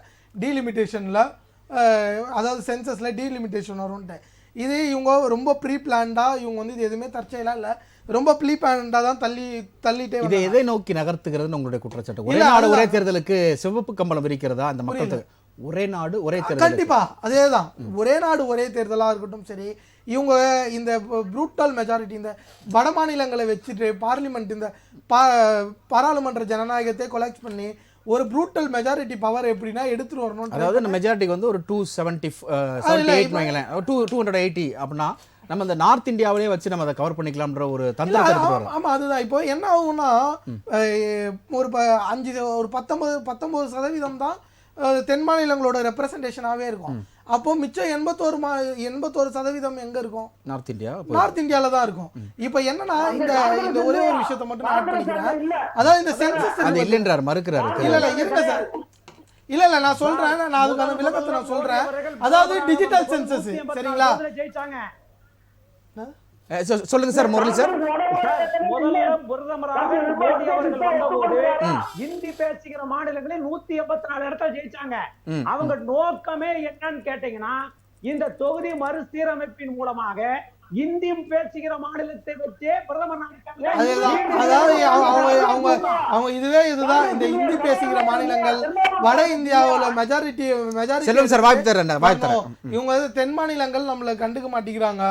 டீலிமிட்டேஷன்ல, அதாவது சென்சஸ்ல டீலிமிட்டேஷன் வரும்ட்டு. இது இவங்க ரொம்ப ப்ரீ பிளான்டா, இவங்க வந்து இது எதுவுமே தற்செயலா இல்ல, ரொம்ப ப்ரீ பிளான்டா தான் தள்ளிட்டே. இதை எதை நோக்கி நகர்த்துகிறதுன்னு உங்களுடைய குற்றச்சாட்டு? ஒரே நாடு ஒரே தேர்தலுக்கு சிவப்பு கம்பளம் விரிக்கிறதா அந்த மக்களுக்கு? ஒரே நாடு ஒரே தேர்தல், கண்டிப்பா அதேதான். ஒரே நாடு ஒரே தேர்தலா இருக்கட்டும் சரி, இவங்க இந்த ப்ரூட்டல் மெஜாரிட்டி, இந்த வட மாநிலங்களை வச்சுட்டு பார்லிமெண்ட், இந்த பாராளுமன்ற ஜனநாயகத்தை கொலாப்ஸ் பண்ணி ஒரு ப்ரூட்டல் மெஜாரிட்டி பவர் எப்படின்னா எடுத்துட்டு வரணும். அதாவது இந்த மெஜாரிட்டிக்கு வந்து ஒரு 278 வைங்களேன், 280 அப்படின்னா நம்ம இந்த நார்த் இந்தியாவிலே வச்சு நம்ம அதை கவர் பண்ணிக்கலாம்ன்ற ஒரு தந்திரத்தை எடுத்துட்டு வரோம். ஆமா, அதுதான். இப்போ என்ன ஆகும்னா ஒரு 19% தான் தென் மாநிலங்களோட ரெப்ரசன்டேஷனாவே இருக்கும். அப்போ மிச்சம் 81% எங்க இருக்கும்? நார்த் இந்தியால தான் இருக்கும். இப்போ என்னன்னா இந்த ஒரே ஒரு விஷயத்தை மட்டும் நான் ஆட் பண்ணிக்கிறேன். அதாவது இந்த சென்சஸ் அது இல்லன்றார், மறுக்கிறாரு. இல்ல இருங்க சார், இல்ல நான் சொல்றேன், நான் அதுக்கான விளக்கத்தை நான் சொல்றேன். அதாவது டிஜிட்டல் சென்சஸ், சரிங்களா? சொல்லுங்க சார் முரளி சார். முதல்ல பிரதமராக மோடி அவர்கள் வந்தபோது இந்தி பேசுகிற மாநிலங்களில் 184 இடத்துல ஜெயிச்சாங்க. அவங்க நோக்கமே என்னன்னு கேட்டீங்கன்னா, இந்த தொகுதி மறுசீரமைப்பின் மூலமாக இந்தி பேசுகிற மாநிலத்தை வச்சே பிரதமர் அதாவது அவங்க இதுதான் இந்த இந்தி பேசுகிற மாநிலங்கள் வட இந்தியாவுல மெஜாரிட்டி இவங்க தென் மாநிலங்கள் நம்மள கண்டுக்க மாட்டேங்கிறாங்க.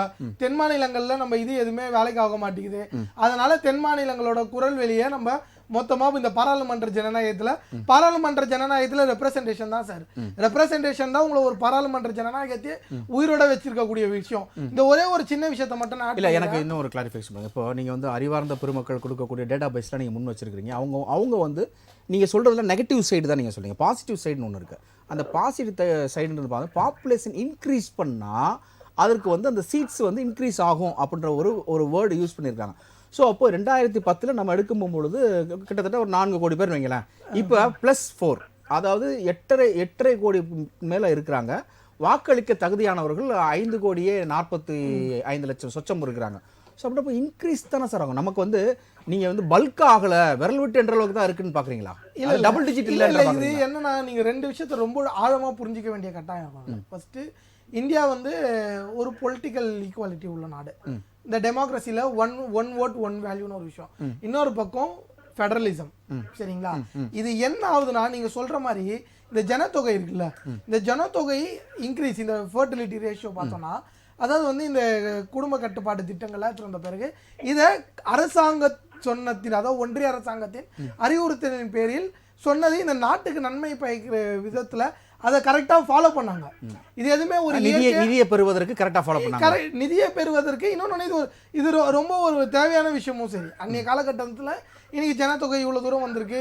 தென் மாநிலங்கள்ல நம்ம இது எதுவுமே வேலைக்கு ஆக மாட்டேங்குது. அதனால தென் மாநிலங்களோட குரல் வெளியே நம்ம மொத்தமா இந்த பாராளுமன்ற ஜனநாயகத்துல ரெப்ரசன்டேஷன் தான் சார். ரெப்ரசன்டேஷன் தான் உங்களை ஒரு பாராளுமன்ற ஜனநாயகத்தை உயிரோட வச்சிருக்கக்கூடிய விஷயம். இந்த ஒரே ஒரு சின்ன விஷயத்தை மட்டும் நான் இல்ல, எனக்கு இன்னும் ஒரு கிளாரிஃபிகேஷன் பண்ணுங்க. இப்போ நீங்க வந்து அறிவார்ந்த பெருமக்கள் கொடுக்கக்கூடிய டேட்டா பேஸ்லாம் நீங்க முன் வச்சிருக்கீங்க. அவங்க வந்து நீங்க சொல்றதுல நெகட்டிவ் சைடு தான் நீங்க சொல்றீங்க, பாசிட்டிவ் சைடுன்னு ஒன்று இருக்கு. அந்த பாசிட்டிவ் சைடுன்றது பார்த்தா பாப்புலேஷன் இன்க்ரீஸ் பண்ணா அதற்கு வந்து அந்த சீட்ஸ் வந்து இன்க்ரீஸ் ஆகும் அப்படின்ற ஒரு வேர்டு யூஸ் பண்ணியிருக்காங்க. ஸோ அப்போ 2010 நம்ம எடுக்கும் பொழுது கிட்டத்தட்ட ஒரு 4 கோடி பேர் வைங்களேன். இப்போ +4, அதாவது 8.5 கோடி மேலே இருக்கிறாங்க. வாக்களிக்க தகுதியானவர்கள் 5,45,00,000 சொச்சம் இருக்கிறாங்க. ஸோ அப்படின்னா இன்க்ரீஸ் தானே சார் ஆகும். நமக்கு வந்து நீங்கள் வந்து பல்க் ஆகலை, விரல் விட்டு என்ற அளவுக்கு தான் இருக்குன்னு பார்க்குறீங்களா? இல்லை டபுள் டிஜிட் இல்லை. இது என்னன்னா, நீங்கள் 2 விஷயத்தை ரொம்ப ஆழமாக புரிஞ்சிக்க வேண்டிய கட்டாயம். ஃபர்ஸ்ட்டு, இந்தியா வந்து ஒரு பொலிட்டிக்கல் ஈக்குவாலிட்டி உள்ள நாடு. இந்த டெமோக்ரஸியில் ஒன் ஓட் ஒன் வேல்யூன்னு ஒரு விஷயம். இன்னொரு பக்கம் ஃபெடரலிசம், சரிங்களா? இது என்ன ஆகுதுன்னா, நீங்க சொல்ற மாதிரி இந்த ஜனத்தொகை இருக்குல்ல, இந்த ஜனத்தொகை இன்க்ரீஸ், இந்த ஃபர்டிலிட்டி ரேஷியோ பார்த்தோம்னா, அதாவது வந்து இந்த குடும்ப கட்டுப்பாடு திட்டங்கள்லாம் திறந்த பிறகு இதை அரசாங்க சொன்னத்தின், அதாவது ஒன்றிய அரசாங்கத்தின் அறிவுறுத்தலின் பேரில் சொன்னது இந்த நாட்டுக்கு நன்மை பயக்கிற விதத்துல அதை கரெக்டா ஃபாலோ பண்ணாங்க. இது எதுவுமே ஒரு நிதியை பெறுவதற்கு கரெக்டா ஃபாலோ பண்ணாங்க. நிதியை பெறுவதற்கு இன்னொன்று இது ரொம்ப ஒரு தேவையான விஷயமும் சரி. அன்றைய காலகட்டத்தில் இன்னைக்கு ஜனத்தொகை இவ்வளவு தூரம் வந்திருக்கு,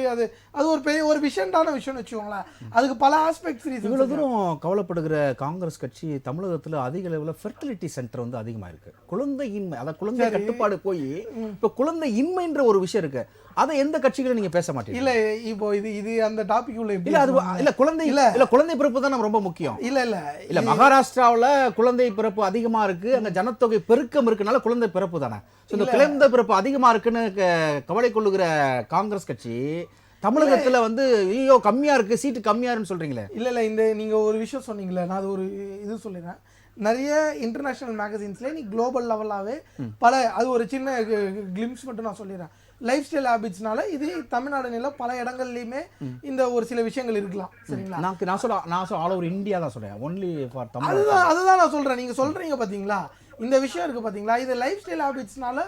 அது ஒரு பெரிய ஒரு விஷயம்டான விஷயம்னு வச்சுக்கோங்களேன். அதுக்கு பல ஆஸ்பெக்ட்ஸ் ரீசன். இவ்வளவு தூரம் கவலைப்படுகிற காங்கிரஸ் கட்சி தமிழகத்துல அதிக அளவில் ஃபெர்டிலிட்டி சென்டர் வந்து அதிகமா இருக்கு. குழந்தை இன்மை, அதாவது குழந்தை கட்டுப்பாடு போய் இப்போ குழந்தை இன்மைன்ற ஒரு விஷயம் இருக்கு. அதை எந்த கட்சிகளும் நீங்க பேச மாட்டீங்க. இல்ல இப்போ இது அந்த டாபிக் உள்ள இல்ல, அது இல்ல குழந்தை இல்ல குழந்தை பிறப்பு தான் ரொம்ப முக்கியம். இல்ல மகாராஷ்டிராவுல குழந்தை பிறப்பு அதிகமா இருக்கு, அங்க ஜனத்தொகை பெருக்கம் இருக்குனால குழந்தை பிறப்பு தானே. இந்த குழந்தை பிறப்பு அதிகமா இருக்குன்னு கவலை கொள்ளுகிற காங்கிரஸ் கட்சி தமிழகத்துல வந்து ஐயோ கம்மியா இருக்கு, சீட்டு கம்மியா இருக்குன்னு சொல்றீங்களே. இல்ல இந்த நீங்க ஒரு விஷயம் சொன்னீங்களே, நான் அது ஒரு இது சொல்லிடுறேன். நிறைய இன்டர்நேஷனல் மேகசின்ஸ்ல நீ குளோபல் லெவலாவே பல, அது ஒரு சின்ன கிளிம்ஸ் மட்டும் நான் சொல்லிடுறேன். லைஃப் ஸ்டைல் ஹேபிட்ஸ்னால இது தமிழ்நாடுல பல இடங்கள்லயுமே இந்த ஒரு சில விஷயங்கள் இருக்கலாம், சரிங்களா? நான் ஆல் ஓவர் இந்தியா தான் சொல்றேன், ஒன்லி ஃபார் தமிழ். அதுதான் நான் சொல்றேன். நீங்க சொல்றீங்க பாத்தீங்களா, இந்த விஷயம் இருக்கு பாத்தீங்களா, இது லைஃப் ஸ்டைல் ஹேபிட்ஸ்னால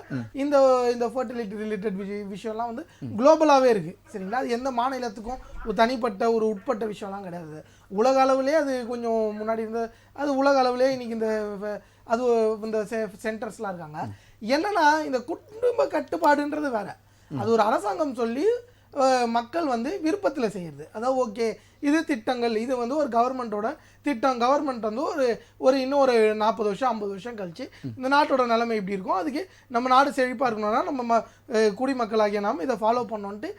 இந்த ஃபர்டிலிட்டி ரிலேட்டட் விஷயம்லாம் வந்து குளோபலாவே இருக்கு, சரிங்களா? அது எந்த மாநிலத்துக்கும் ஒரு தனிப்பட்ட ஒரு உட்பட்ட விஷயம்லாம் கிடையாது. உலக அளவுலேயே அது கொஞ்சம் முன்னாடி இருந்த, அது உலக அளவுலேயே இன்னைக்கு அது இந்த சென்டர்ஸ்லாம் இருக்காங்க. என்னன்னா, இந்த குடும்ப கட்டுப்பாடுன்றது வேற, அது ஒரு அரசாங்கம் சொல்லி மக்கள் வந்து விருப்பத்தில் செய்யறது. அதாவது ஓகே இது திட்டங்கள், இது வந்து ஒரு கவர்மெண்டோட திட்டம். கவர்மெண்ட் வந்து ஒரு இன்னும் ஒரு 40 வருஷம் 50 வருஷம் கழிச்சு இந்த நாட்டோட நிலைமை இப்படி இருக்கும், அதுக்கு நம்ம நாடு செழிப்பாக இருக்கணும்னா நம்ம குடிமக்களாகிய நாம் இதை ஃபாலோ பண்ணோன்ட்டு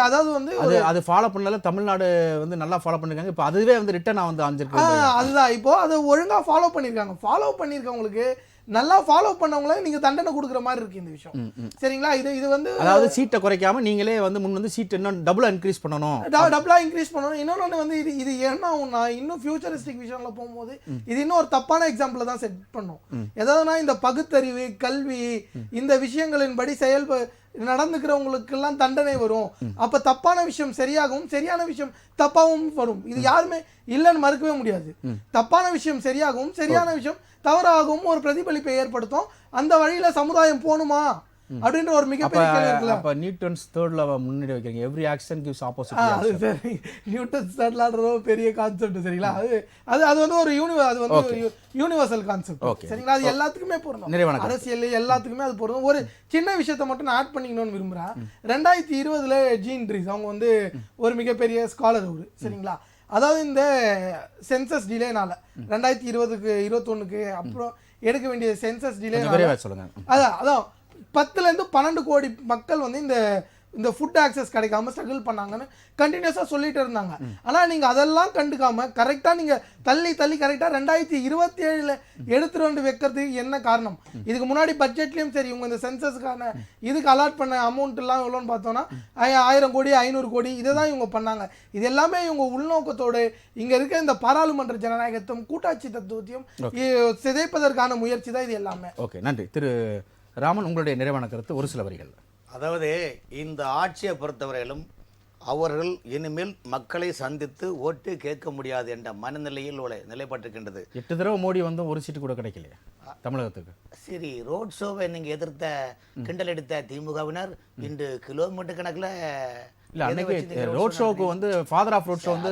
அதாவது வந்து அது ஃபாலோ பண்ணல. தமிழ்நாடு வந்து நல்லா ஃபாலோ பண்ணிருக்காங்க. இப்போ அதுவே வந்து ரிட்டர்ன் வந்து அமைஞ்சிருக்கு. அதுதான் இப்போ அதை ஒழுங்காக ஃபாலோ பண்ணியிருக்காங்க. ஃபாலோ பண்ணியிருக்கவங்களுக்கு, நல்லா ஃபாலோ பண்ணவங்கள நீங்க தண்டனை கொடுக்குற மாதிரி இருக்கு இந்த விஷயம், சரிங்களா? இது வந்து அதாவது சீட்டை குறைக்காம நீங்களே வந்து முன் வந்து சீட் இன்னும் டபுளா இன்க்ரீஸ் பண்ணணும். இன்னொன்னு வந்து இது என்ன ஆகும்னா, இன்னும் ஃபியூச்சரிஸ்டிக் விஷயம்ல போகும்போது இது இன்னும் ஒரு தப்பான எக்ஸாம்பிள் தான் செட் பண்ணும். எதாவதுனா இந்த பகுத்தறிவு, கல்வி, இந்த விஷயங்களின்படி நடந்துக்கிறவங்களுக்கு எல்லாம் தண்டனை வரும். அப்ப தப்பான விஷயம் சரியாகவும் சரியான விஷயம் தப்பாகவும் வரும். இது யாருமே இல்லைன்னு மறுக்கவே முடியாது. தப்பான விஷயம் சரியாகவும் சரியான விஷயம் தவறாகவும் ஒரு பிரதிபலிப்பை ஏற்படுத்தும். அந்த வழியில சமுதாயம் போகணுமா அப்படின்ற ஒரு அப்ப மிகப்பெரிய கேள்வி இருக்குல்ல. அப்ப நியூட்டன்ஸ் தேர்ட்ல முன்னாடி வைக்கிறீங்க, எவ்ரி ஆக்ஷன் கிவ்ஸ் ஆப்போசிட் அது சரி, நியூட்டன் ஸ்டார்ட்லான்றது ஒரு பெரிய கான்செப்ட் சரிங்களா. அது வந்து ஒரு அது வந்து யூனிவர்சல் கான்செப்ட் சரிங்களா. அது எல்லாத்துக்குமே பொருந்தும், நிறைவான அரசியல் எல்லாத்துக்குமே அது பொருந்தும். ஒரு சின்ன விஷயத்தை மட்டும் நான் ஆட் பண்ணிக்கணும்னு விரும்புறேன். 2020 ஜீன் ட்ரீஸ் அவங்க வந்து ஒரு மிகப்பெரிய ஸ்காலர் அவரு சரிங்களா. அதாவது இந்த சென்சஸ் டிலேனால 2020க்கு 21க்கு அப்புறம் எடுக்க வேண்டிய சென்சஸ் டிலே சொல்லுங்க. அதான் 10லேருந்து 12 கோடி மக்கள் வந்து இந்த ஃபுட் ஆக்சஸ் கிடைக்காம ஸ்ட்ரகிள் பண்ணாங்கன்னு கண்டினியூஸாக சொல்லிட்டு இருந்தாங்க. ஆனால் நீங்கள் அதெல்லாம் கண்டுக்காம கரெக்டாக நீங்கள் தள்ளி கரெக்டாக 2027 எடுத்துட்டு வந்து வைக்கிறதுக்கு என்ன காரணம்? இதுக்கு முன்னாடி பட்ஜெட்லேயும் சரி இவங்க இந்த சென்சஸ்க்கான இதுக்கு அலாட் பண்ண அமௌண்ட் எல்லாம் எவ்வளோன்னு பார்த்தோன்னா 1000 கோடி 500 கோடி இதை தான் இவங்க பண்ணாங்க. இது எல்லாமே இவங்க உள்நோக்கத்தோடு இங்கே இருக்க இந்த பாராளுமன்ற ஜனநாயகத்தையும் கூட்டாட்சி தத்துவத்தையும் சிதைப்பதற்கான முயற்சி தான் இது எல்லாமே. ஓகே, நன்றி. திரு ராமன், உங்களுடைய நிறைவான கருத்து ஒரு சில வரிகள். அதாவது இந்த ஆட்சியை பொறுத்தவரையிலும் அவர்கள் இனிமேல் மக்களை சந்தித்து ஓட்டு கேட்க முடியாது என்ற மனநிலையில் நிலைப்பட்டிருக்கின்றது. 8 தடவை மோடி வந்து ஒரு சீட்டு கூட கிடைக்கலையே தமிழகத்துக்கு. சரி, ரோட் ஷோவை நீங்கள் எதிர்த்த கிண்டல் எடுத்த திமுகவினர் இன்று கிலோமீட்டர் கணக்கில் இல்ல, அன்னைக்கு ரோட் ஷோக்கு வந்து ஃபாதர் ஆஃப் ரோட் ஷோ வந்து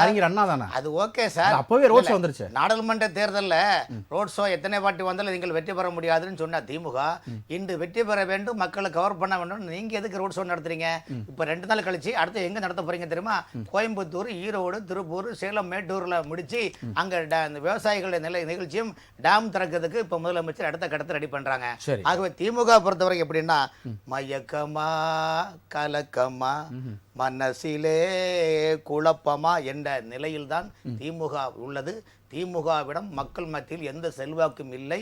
அறிஞர் அண்ணா தானே. அது ஓகே சார், அப்பவே ரோட் ஷோ வந்துருச்சு. நாடாளுமன்ற தேர்தலில் ரோட் ஷோ எத்தனை வாட்டி வந்தாலும் நீங்கள் வெற்றி பெற முடியாதுன்னு சொன்ன திமுக இன்று வெற்றி பெற வேண்டும், மக்களை கவர் பண்ண வேண்டும். நீங்க எதுக்கு ரோட் ஷோ நடத்துறீங்க? இப்ப 2 நாள் கழிச்சு அடுத்து எங்க நடத்த போறீங்க தெரியுமா? கோயம்புத்தூர், ஈரோடு, திருப்பூர், சேலம், மேட்டூர்ல முடிச்சு அங்க இந்த விவசாயிகளுடைய நிகழ்ச்சியும் டேம் திறக்கிறதுக்கு இப்ப முதலமைச்சர் அடுத்த கட்டத்தை ரெடி பண்றாங்க. ஆகவே திமுக பொறுத்தவரை எப்படின்னா மயக்கமா கலக்கமா மனசிலே குழப்பமா என்ற நிலையில்தான் திமுக உள்ளது. திமுகவிடம் மக்கள் மத்தியில் எந்த செல்வாக்கும் இல்லை.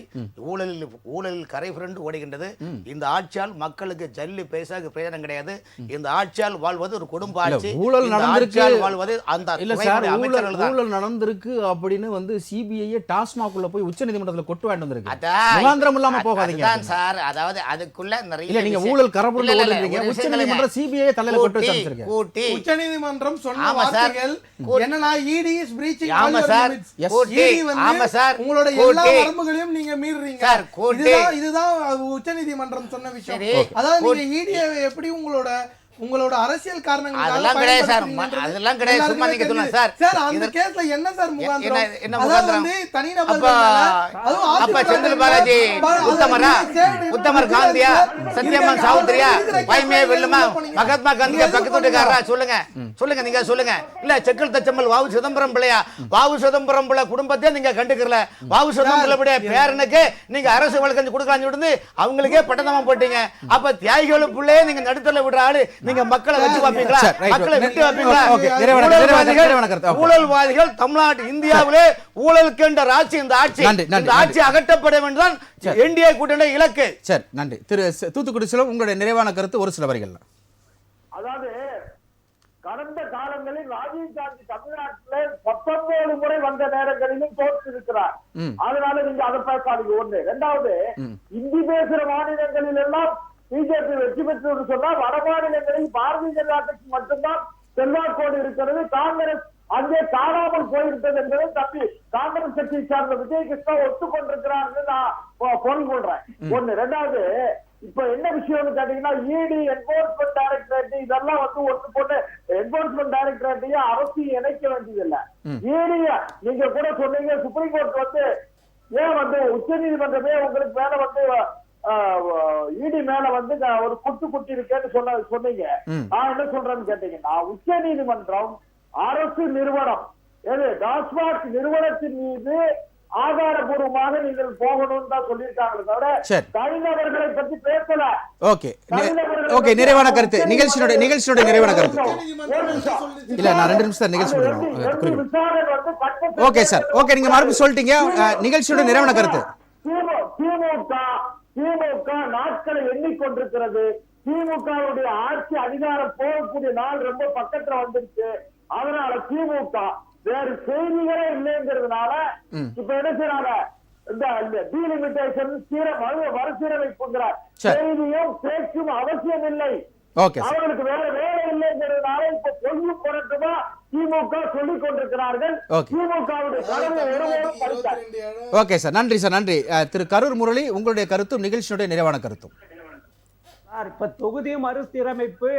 ஊழலில் கரை புரண்டு ஓடுகின்றது. இந்த ஆட்சியால் மக்களுக்கு ஜல்லி பைசாக்கு பிரயோஜனம் கிடையாது. இந்த ஆட்சியால் வாழ்வது ஒரு குடும்ப ஆட்சி. ஊழல் நடந்திருக்கு வாழ்வது அந்த இல்ல சார், ஊழல் நடந்திருக்கு அப்படின்னு வந்து சிபிஐ டாஸ்மாக் உள்ள போய் உச்சநீதிமன்றத்துல கொட்டு வாங்கிட்டு வந்திருக்கு. முகாந்திரம் இல்லாம போகாதீங்க சார். அதாவது அதுக்குள்ள நிறைய நீங்க ஊழல் கரப்புரண்டு ஓடுறீங்க. உச்சநீதிமன்றம் சிபிஐ தலையில கொட்டு வச்சிருக்கீங்க. உச்சநீதிமன்றம் சொன்ன வார்த்தைகள் என்னன்னா ED is breaching all your limits. உங்களோட எல்லா வரம்புகளையும் நீங்க மீறுறீங்க. இதுதான் உச்சநீதிமன்றம் சொன்ன விஷயம். அதாவது நீங்க ED எப்படி உங்களோட அரசியல் காரணங்கள் அதெல்லாம் கிடையாது சார். அதெல்லாம் கிடையாது. சும்மா நீங்க சொல்லுங்க சார். சார் அந்த கேஸ்ல என்ன சார் முகாந்திரம்? என்ன முகாந்திரம்? தனிநபர் அப்ப செந்தில் பாலாஜி உத்தமர் காந்தியா, சத்யமன் சாவுத்திரியா, வைமே வெல்லுமா, மகாத்மா காந்தி பக்கத்து வீட்டுக்காரரா? சொல்லுங்க நீங்க சொல்லுங்க. இல்ல செக்கல் தச்சம்மல் வாவு சிதம்பரம் பிள்ளையா? வாவு சிதம்பரம் பிள்ளை குடும்பத்தை நீங்க கண்டுக்கல. வாவு சிதம்பரம் பிள்ளை பேரனுக்கு நீங்க அரசு வழக்கறிஞர் கொடுக்கலாம்னு விடுந்து அவங்களுக்கே பட்டணமா போட்டீங்க. அப்ப தியாகிகளும் பிள்ளையே நீங்க நடுத்தல விடுற ஆளு நீங்க மக்களை வச்சு பாப்பீங்களா? மக்களை விட்டு பாப்பீங்களா? ஊழல்வாதிகள் தமிழ்நாடு இந்தியாவிலே ஊழலுக்கு என்ற ஆட்சி இந்த ஆட்சி அகற்றப்பட வேண்டும்தான் என்டிஏ கூட்டணி இலக்கு. சரி, நன்றி. திரு தூத்துக்குடி செல்வம், உங்களுடைய நிறைவான கருத்து ஒரு சில வரிகள். அதாவது கடந்த காலங்களில் ராஜீவ் காந்தி தமிழ்நாட்டில் 19 முறை வந்த நேரங்களிலும் தோற்றிருக்கிறார். அதனால நீங்க அதை பேசாதீங்க. ஒண்ணு. இரண்டாவது, இந்தி பேசுற மாநிலங்களில் எல்லாம் பிஜேபி வெற்றி பெற்று சொன்னா வட மாநிலங்களில் பாரதிய ஜனதா கட்சி மட்டும்தான் செல்வாக்கோடு இருக்கிறது. காங்கிரஸ் அங்கே காணாமல் போயிருந்தது என்பதை தப்பி காங்கிரஸ் கட்சியை சார்ந்த விஜயகிருஷ்ணா ஒத்துக்கொண்டிருக்கிறார் நான் பொருள் கொள்றேன். ஒண்ணு. இரண்டாவது, இப்ப என்ன விஷயம்னு கேட்டீங்கன்னா ED என்போர்ஸ்மெண்ட் டைரக்டரேட் இதெல்லாம் வந்து ஒன்று போட்டு என்போர்ஸ்மெண்ட் டைரக்டரேட்டையும் அரசையும் இணைக்க வேண்டியதில்லை. ED நீங்க கூட சொன்னீங்க சுப்ரீம் கோர்ட் வந்து ஏன் வந்து உச்ச நீதிமன்றமே உங்களுக்கு மேல வந்து ED மேல வந்து ஒரு குட்டி இருக்கேன்னு சொன்னீங்க. நான் என்ன சொல்றேன்னு கேட்டீங்கன்னா உச்ச நீதிமன்றம் அரசு நிறுவனம் டாஸ்மாக் நிறுவனத்தின் மீது ஆதாரபூர்வமாக நீங்கள் போகணும்னு தான் சொல்லியிருக்காங்களே தவிர தனிநபர்களை பற்றி பேசல. ஓகே, நிறைவான கருத்து. நிகழ்ச்சியோட நிறைவான கருத்து. இல்ல, நான் 2 நிமிஷம் நிகழ்ச்சி முடிக்கணும். ஓகே சார், ஓகே, நீங்க மறுபடியும் சொல்லிட்டீங்க. நிகழ்ச்சியோட நிறைவான கருத்து. திமுக நாட்களை எண்ணிக்கொண்டிருக்கிறது. திமுகவுடைய ஆட்சி அதிகாரம் போகக்கூடிய நாள் ரொம்ப பக்கத்துல வந்துருச்சு. அதனால திமுக வேறு செய்திகளே இல்லைங்கிறதுனால இப்ப என்ன செய்யறாங்க? இந்த டீலிமிட்டேஷன் மறுசீரமைப்புங்கிற செய்தியும் பேச்சும் அவசியம் இல்லை. அவர்களுக்கு வேற வேலை இல்லைங்கிறதுனால இப்ப பொய்யும் புரட்டுமா திமுக சொல்லிக் கொண்டிருக்கிறார்கள். திமுகவுடைய தலைமை ஒருவரும் படித்தார். ஓகே சார், நன்றி சார், நன்றி. திரு கரூர் முரளி, உங்களுடைய கருத்தும் நிகழ்ச்சியுடைய நிறைவான கருத்தும். சார், இப்ப தொகுதி மறுசீரமைப்பு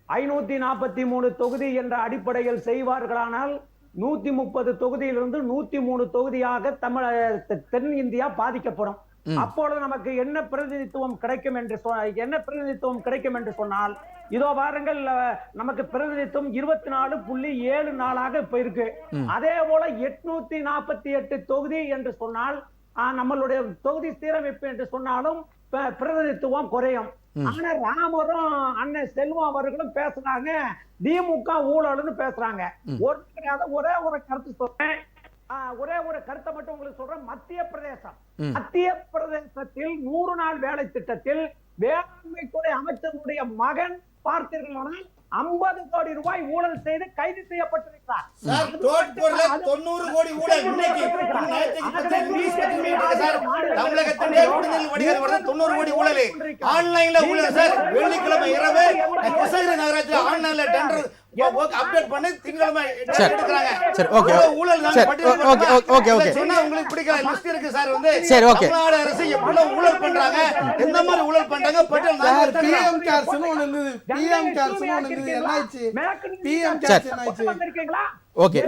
543 தொகுதி என்ற அடிப்படையில் செய்வார்களானால் 130 தொகுதியிலிருந்து 103 தொகுதியாக தென் இந்தியா பாதிக்கப்படும். அப்பொழுது நமக்கு என்ன பிரதிநிதித்துவம் கிடைக்கும் என்று சொன்னால் இதோ பாருங்கள், நமக்கு பிரதிநிதித்துவம் 24.74 இப்ப இருக்கு. அதே போல 848 தொகுதி என்று சொன்னால் நம்மளுடைய தொகுதி சீரமைப்பு என்று சொன்னாலும் பிரதிநிதித்துவம் குறையும். ஆனா ராமரும் அண்ணன் செல்வம் அவர்களும் பேசுறாங்க, திமுக ஊழல்னு பேசுறாங்க. ஒரே ஒரு கருத்து சொல்றேன், ஒரே ஒரு கருத்தை மட்டும் உங்களுக்கு சொல்றேன். மத்திய பிரதேசத்தில் 100 நாள் வேலை திட்டத்தில் வேளாண்மைத்துறை அமைச்சருடைய மகன் பார்த்தீர்களானால் 50 கோடி ரூபாய் ஊழல் செய்து கைது செய்யப்பட்டிருக்கிறார். 90 கோடி ஊழல் இன்னைக்கு தமிழகத்திலே குடிநீர் வடிகால் வர 90 கோடி ஊழல் ஆன்லைன்ல ஊழல் சார். வெள்ளிக்கிழமை இரவு கிருஷ்ணகிரி நகராட்சியில ஆன்லைன்ல டெண்டர் அப்டேட் பண்ணி திங்கட்கிழமை எடுக்கறாங்க. சரி, ஓகே ஊழல் நான் ஓகே சொன்னா உங்களுக்கு பிடிக்கல. லிஸ்ட் இருக்கு சார். வந்து சரி, ஓகே. தமிழ்நாடு அரசு எவ்வளவு ஊழல் பண்றாங்க, எந்த மாதிரி ஊழல் பண்றாங்க பட்டியல் சார், பிஎம் கேர்ஸ்னு ஒன்னு இருந்தது. பிஎம் கேர்ஸ்னு ஒன்னு இருந்தது. என்னாச்சு? பிஎம் கேர்ஸ் என்னாச்சு? வந்திருக்கீங்களா? ஓகே.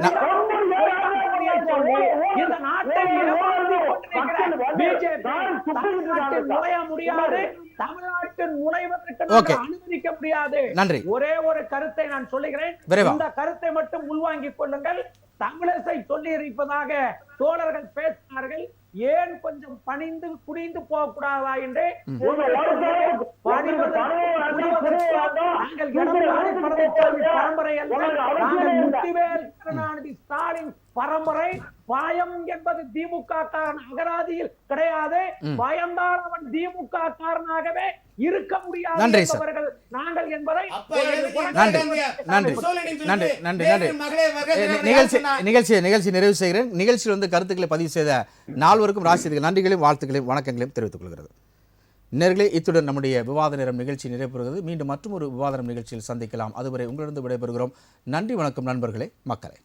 இந்த நாட்டை நுழைய முடியாது, தமிழ்நாட்டில் நுழைவதற்கு அனுமதிக்க முடியாது. நன்றி. ஒரே ஒரு கருத்தை நான் சொல்லுகிறேன், இந்த கருத்தை மட்டும் உள்வாங்கிக் கொள்ளுங்கள். தமிழிசை சொல்லி இருப்பதாக தோழர்கள் பேசினார்கள், ஏன் கொஞ்சம் பணிந்து குடிந்து போக கூடாதா என்று பரம்பரை அல்ல, முத்துவேல் கருணாநிதி ஸ்டாலின் பரம்பரை. பயம் என்பது திமுக காரன் அகராதியில் கிடையாது. பயந்தால் அவன் திமுக காரனாகவே இருக்க முடியாது என்பவர்கள் நாங்கள் என்பதை நிகழ்ச்சி நிறைவு செய்கிறேன். நிகழ்ச்சியில் வந்து கருத்துக்களை பதிவு செய்த நால்வருக்கும் ராசிக்கு நன்றிகளையும் வாழ்த்துக்களையும் வணக்கங்களையும் தெரிவித்துக் கொள்கிறது. நேர்களே, இத்துடன் நம்முடைய விவாத நேரம் நிகழ்ச்சி நிறைவேறுகிறது. மீண்டும் மற்றொரு விவாத நேரம் நிகழ்ச்சியில் சந்திக்கலாம். அதுவரை உங்களிடம் விடைபெறுகிறோம். நன்றி, வணக்கம் நண்பர்களே, மக்களே.